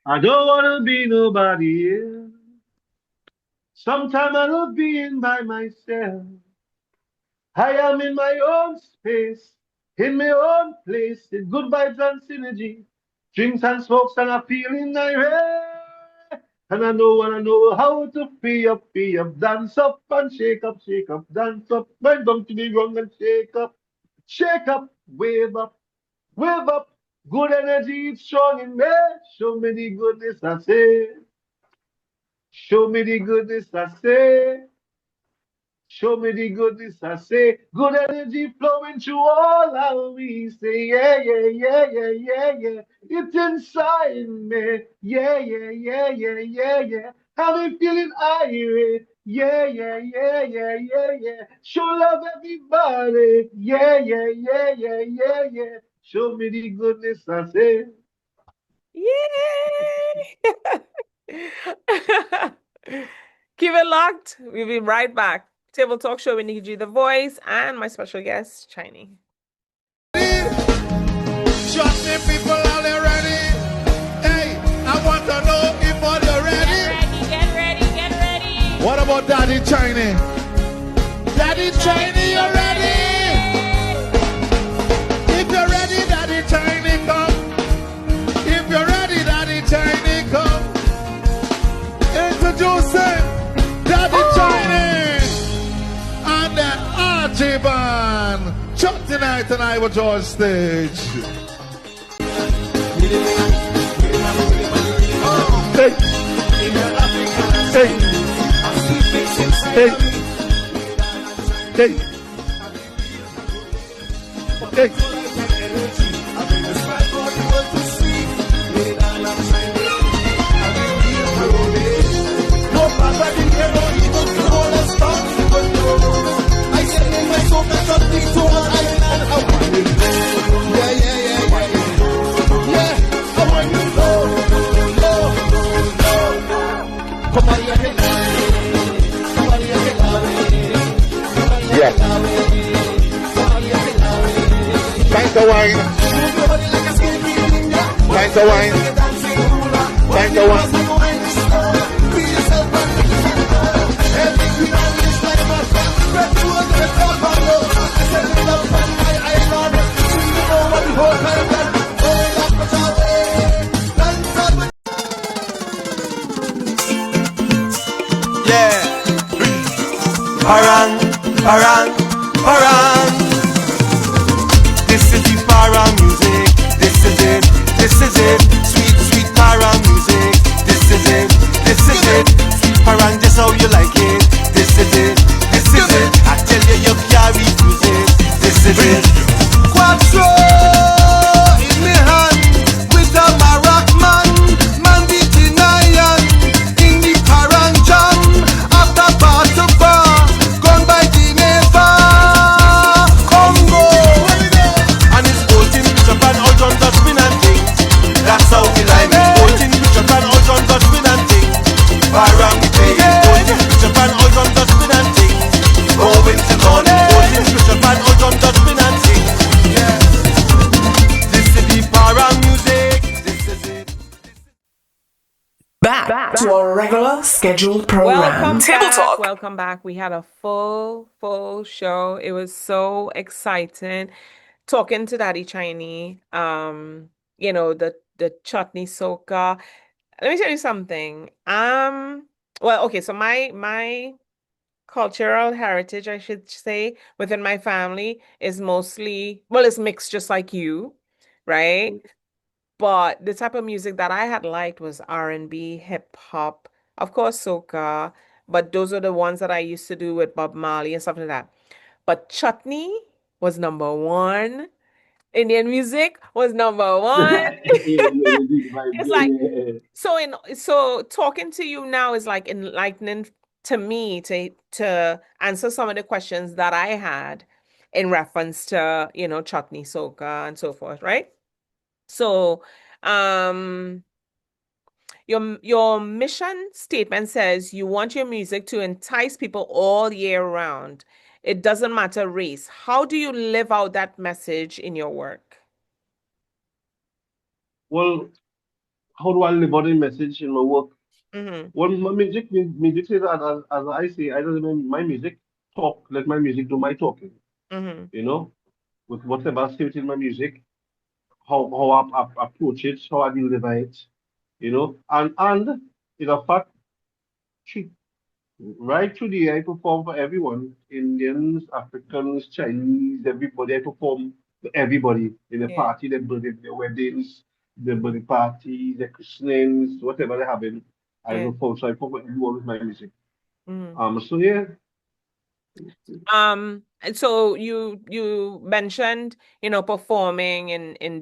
I don't wanna be nobody else. Sometimes I love being by myself. I am in my own space, in my own place, in good vibes and synergy. Drinks and smokes and a feeling irate. And I know how to free up, dance up and shake up, dance up, bend down to the ground and shake up, wave up. Good energy is strong in me. Show me the goodness I say. Show me the goodness I say. Show me the goodness I say. Good energy flowing through all how we say. Yeah, yeah, yeah, yeah, yeah, yeah. It's inside me. Yeah, yeah, yeah, yeah, yeah, yeah. I've been feeling irate. Yeah, yeah, yeah, yeah, yeah, yeah. Show love everybody. Yeah, yeah, yeah, yeah, yeah, yeah. Show me the goodness I say. Yay! Keep it locked. We'll be right back. Table Talk Show with Nikki G, the voice, and my special guest, Chinee. Chutney people, are they ready? Hey, I want to know if all you ready. Get ready, get ready. What about Daddy Chinee? Daddy Chinee, you ready? If you're ready, Daddy Chinee, come. If you're ready, Daddy Chinee, come. Introducing Daddy Chinee and the RG Band. Chutney night tonight with George Stage. Hey. Hey. Hey. Hey. Hey. Yeah. Time to wine. Time to wine. Time to wine. Yeah. Parang, parang, parang. This is the parang music. This is it. This is it. Sweet, sweet parang music. This is it. This is it. Sweet parang, just how you like it. This is it. This is it. I tell you, you can't refuse it. This is it. Quattro in me hand with a marac man, man beating iron in the parang jam. After bar to bar, gone by Geneva, Congo, and it's bolting Bishop and all John just spin and things. That's how we like it. Bolting Bishop and all John just spin and things. Parang we play it. Bolting Bishop and all John just spin and things. Going to morning, bolting Bishop and all John just spin and things. Yeah. This is the parang music. This is it. Back to our regular scheduled program. Welcome Table back. Talk. Welcome back. We had a full show. It was so exciting talking to Daddy Chinee. The chutney soca. Let me tell you something. Well, okay, so my cultural heritage, I should say, within my family is mostly, well, it's mixed just like you, right? But the type of music that I had liked was R&B, hip hop, of course, soca, but those are the ones that I used to do with Bob Marley and stuff like that. But chutney was number one. Indian music was number one. It's like so talking to you now is like enlightening to me to answer some of the questions that I had in reference to, chutney soca and so forth, right? So, um, your mission statement says you want your music to entice people all year round. It doesn't matter race. How do you live out that message in your work? Well, how do I live out the message in my work? Mm-hmm. Well, my music says that as I say, I don't mean my music talk, let my music do my talking, Mm-hmm. you know, with whatever I say in my music, how I approach it, how I deliver it, and in a fact, she, right today I perform for everyone, Indians, Africans, Chinese, everybody. I perform for everybody in the Yeah. party, their weddings, the birthday parties, the christenings, whatever they're having. I Yeah. perform, so I perform for everyone with my music. Mm-hmm. So yeah, And so you mentioned, performing in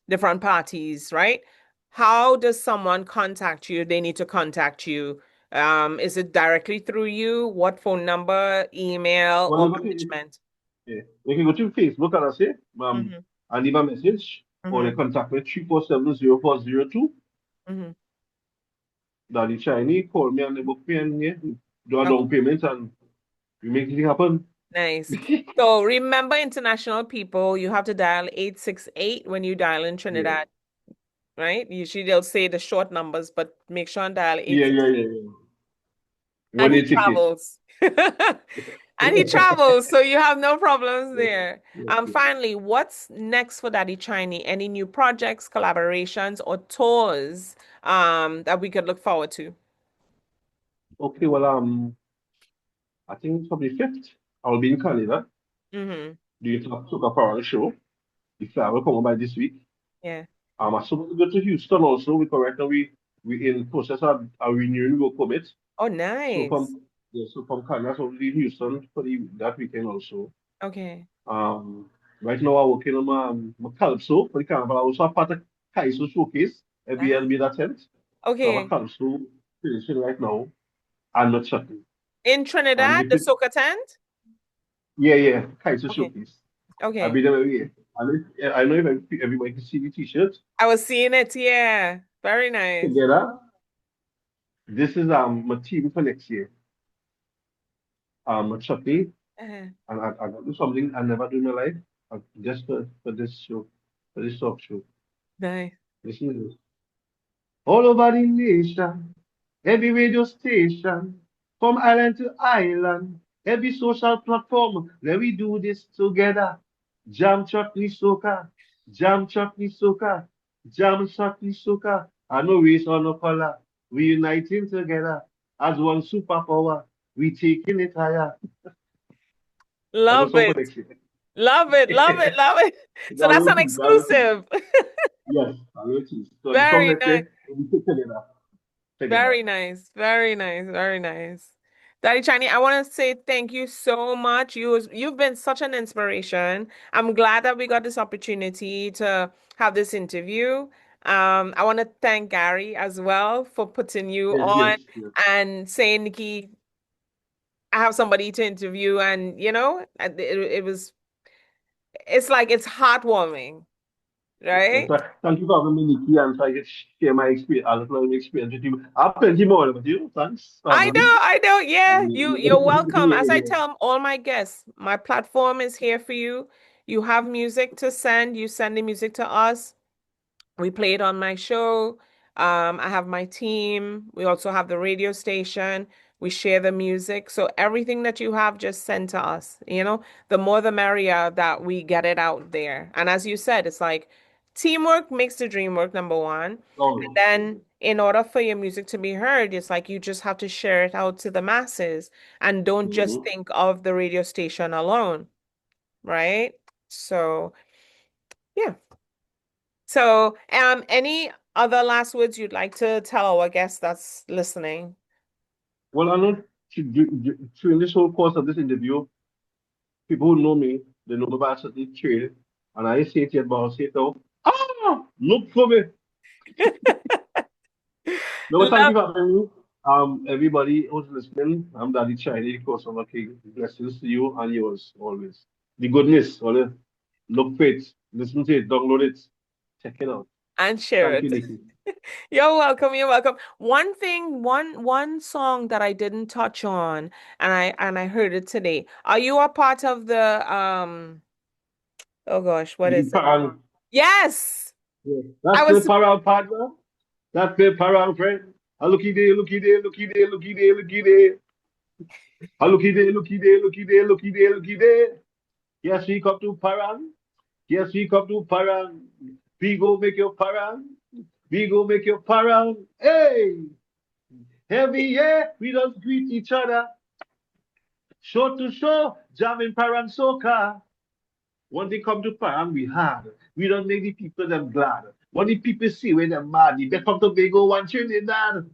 different parties, right? How does someone contact you? They need to contact you. Is it directly through you? What phone number, email, well, or you go to, management? yeah, you can go to Facebook and I say, Mm-hmm. I leave a message or they Mm-hmm. contact me 347-0402. Mm-hmm. Daddy Chinee, call me and they book me and yeah, do a Oh, down payment and we make it happen. nice. So remember, international people, you have to dial 868 when you dial in Yeah. Trinidad, right? Usually they'll say the short numbers, but make sure and dial Yeah, yeah, 868. yeah, yeah. And When he they take it. travels. And he travels, so you have no problems Yes, there. yes, yes. Finally, what's next for Daddy Chinee? Any new projects, collaborations, or tours that we could look forward to? Okay, well, I think it's probably fifth. I'll be in Canada. Mm-hmm. Do you talk Soca Power show? If I will come by this week. Yeah. I'm supposed to go to Houston also because right now we in process of renewing work permit. Oh, So nice. from Canada, so we'll be in Houston for that weekend also. Okay. Um, right now I'm working on my calypso for the carnival. I also have part of Kaiso showcase every year Ah, I'll be in that tent. So I have a okay. calypso finishing right now and not shutting. In And Trinidad, if the it, Soca tent? yeah, Kaiso Okay. showcase. I'll Okay. be there every year. And I know if everybody can see the t-shirts I was seeing it. Yeah. Very nice. together. This is my team for next year. Chutney, Uh-huh. and I got do something I never do in my life. Just for this show, for this talk show. Nice. Listen to this. All over the nation, every radio station, from island to island, every social platform, where we do this together. Jam chutney soca, jam chutney soca, jam chutney soca. And no race or no color, we uniting together as one superpower. We taking it higher. That's a Love song for it. next year. Love it. Love it. Love it. So that's an That will tease. exclusive. Yes, that will tease. So the song Very next nice. year, we take together. Together. Very nice. Very nice. Very nice. Daddy Chani, I want to say thank you so much. You've been such an inspiration. I'm glad that we got this opportunity to have this interview. I want to thank Gary as well for putting you Yes, yes, on yes. and saying, Nikki, I have somebody to interview, and it's like it's heartwarming, Yes, right? thank you for having me, Nikki, and try to share my experience, a little experience with you. I have plenty more with you. Thanks for having me. I know. Yeah, you're welcome. Yeah, As I yeah. tell all my guests, my platform is here for you. You have music to send, you send the music to us. We play it on my show. I have my team. We also have the radio station. We share the music. So everything that you have, just send to us. The more the merrier that we get it out there. And as you said, it's like teamwork makes the dream work, number one. And Oh, then in order for your music to be heard, it's like you just have to share it out to the masses and don't just mm-hmm. think of the radio station alone, right? So, yeah. So, any other last words you'd like to tell our guest that's listening? Well, I know during this whole course of this interview, people who know me, They know about certain trade. And I say it yet, but I'll say it now. Look for me. No, thank you Love. for having me. Everybody who's listening, I'm Daddy Chinee, Xross Over King. Blessings to you and yours always. The goodness, all it. Look for it, listen to it, download it, check it out. And share Thank you, it. Nikki. You're welcome. You're welcome. One thing, one song that I didn't touch on, and I heard it today. Are you a part of the oh gosh, what The is it? parang, Yes. yeah. I That's the was parang partner. That's the parang friend. A looky day, looky day, looky day, looky day, looky day. A looky day, looky day, looky day, looky day, looky day. Yes, we come to parang. Yes, we come to parang. We go make your parang. We go make your parang. Hey! Every year we don't greet each other. Show to show, jamming parang soca. When they come to parang, we hard. We don't make the people them glad. When the people see when they're mad, they come to Tobago one Trinidad.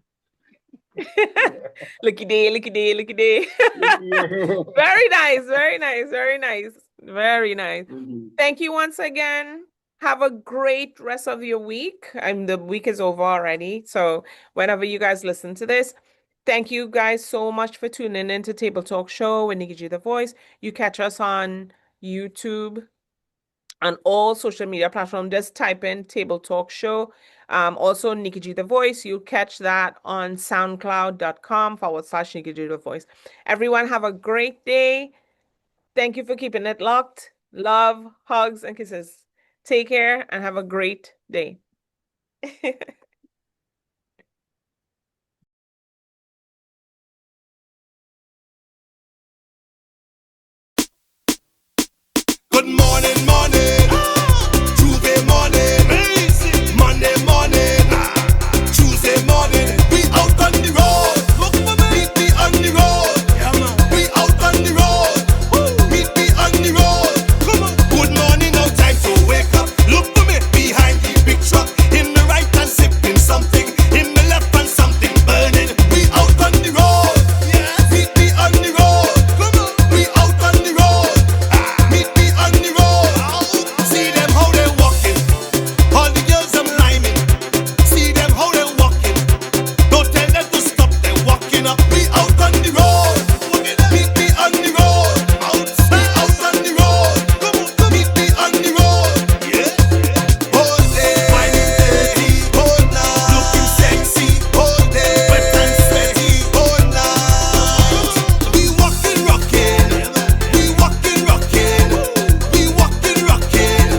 looky day, looky day, looky day. Yeah. Very nice, very nice, very nice, very nice. Mhm. Thank you once again. Have a great rest of your week. The week is over already. So whenever you guys listen to this, thank you guys so much for tuning in to Table Talk Show with Nikki G the Voice. You catch us on YouTube on all social media platforms. Just type in Table Talk Show. Also Nikki G the Voice. You'll catch that on soundcloud.com/Nikki G the Voice. Everyone have a great day. Thank you for keeping it locked. Love, hugs, and kisses. Take care and have a great day. Good morning, morning. Tuesday morning. Monday morning. Tuesday morning. We out on the road. Look for me. Meet me on the road. We out on the road. Meet me on the road. Come on. Good morning, now time to wake up. Look for me behind the big truck. In the right hand sipping something. In the left hand something burning. We out on the road. Meet me on the road. Come on. We out on the road. Meet me on the road. See them how they walking. All the girls I'm liming. See them how they walking. Don't tell them to stop. They're walking up. We out on the road. Meet me on the road. We out on the road. Meet me on the road. Whole day. Wine is dirty. Whole night. Looking sexy. Whole day. Wet and sweaty. Whole night. We walking, rocking. We walking, rocking. We walking, rocking.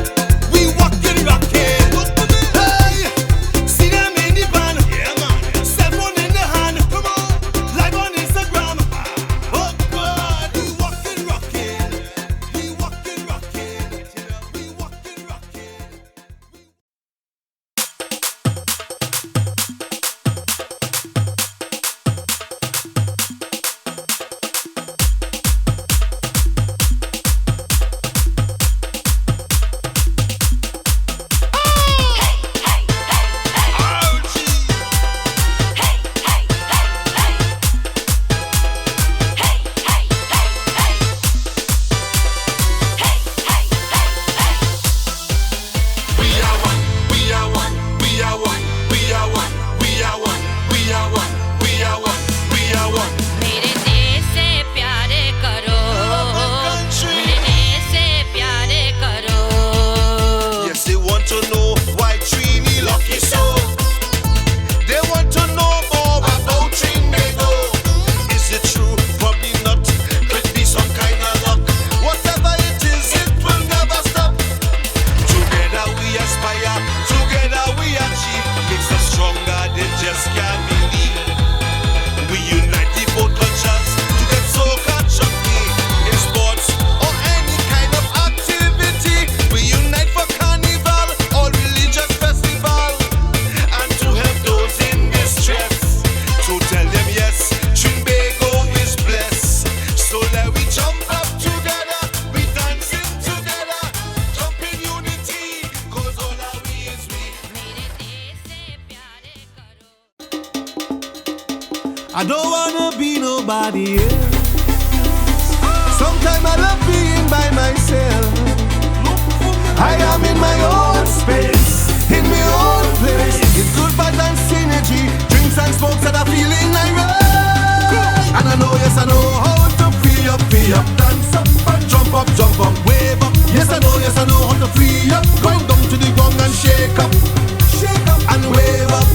We walking, rocking. Hey, see them in the van. Cell phone in the hand. Come on, live on Instagram. Oh God, we walking, rocking. We walking, rocking. We walking, rocking. We are one, we are one, we are one, we are one, we are one, we are one, we are one, we are one. मेरे देश से प्यारे करो मेरे देश से प्यारे करो Yes, they want to know why Trinidad lucky so. They want to know more about Trinidad. Is it true? Probably not. Could be some kind of luck. Whatever it is, it will never stop. Together we aspire, together we achieve. Makes us stronger than just can't believe. We unite the both cultures to get Soca Chutney in sports or any kind of activity. We unite for carnival or religious festival and to help those in distress. To tell them yes, Trinbago is blessed. So let we jump up together, we dancing together, jump in unity, 'cause all our we is we. मेरे देश से प्यारे करो I don't wanna be nobody else. Sometimes I love being by myself. I am in my own space, in my own place. It's good vibes and synergy, drinks and smokes that are feeling like right. And I know, yes, I know how to free up, dance up and jump up, wave up. Yes, I know how to free up. Going down to the ground and shake up and wave up.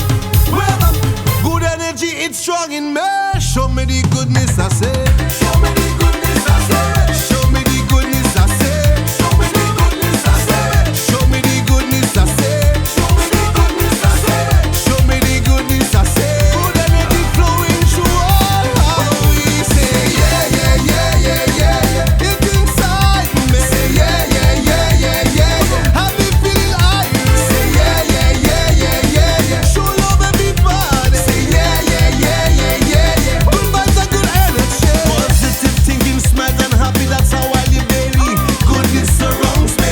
Good energy, it's strong in me. Show me the goodness, I say. Show me the goodness, I say. Show me the goodness, I say. Show me the goodness, I say. Show me the goodness, I say. Show me the goodness, I say. Show me the goodness, I say. Good energy flowing through all we say. Yeah. It's inside me. Say yeah. Have me feeling high. Say yeah. Show love everybody. Say yeah. Good vibes and good energy. Positive thinking, smile and happy. That's how I live daily. Goodness surrounds me.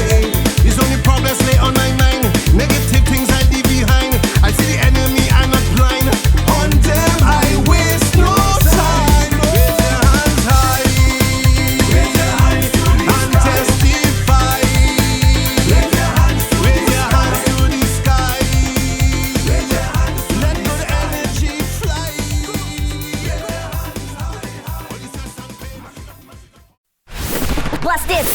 It's only problems lay on my mind. Negative things I leave behind. I see the enemy, I'm not blind. On them I waste no time. Raise your hands high. Raise your hands to the and sky. Testify. Raise your hands to the sky. Raise your hands. Let good energy fly. What's this?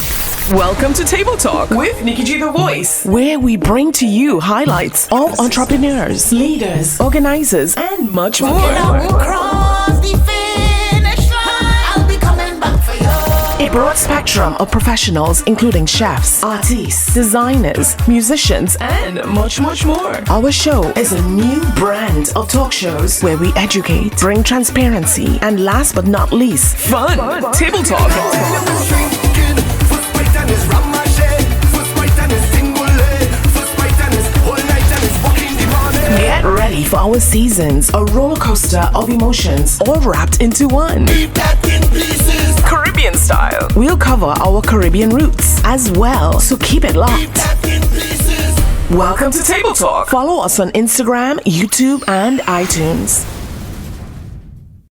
Welcome to Table Talk with Nikki G the Voice, where we bring to you highlights of entrepreneurs, leaders, organizers, and much more. Cross the finish line. I'll be coming back for you. A broad spectrum of professionals, including chefs, artists, designers, musicians, and much more. Our show is a new brand of talk shows where we educate, bring transparency, and last but not least, fun. Table Talk. Get ready for our seasons, a roller coaster of emotions, all wrapped into one. Caribbean style. We'll cover our Caribbean roots as well, so keep it locked. Welcome to Table Talk. Follow us on Instagram, YouTube, and iTunes.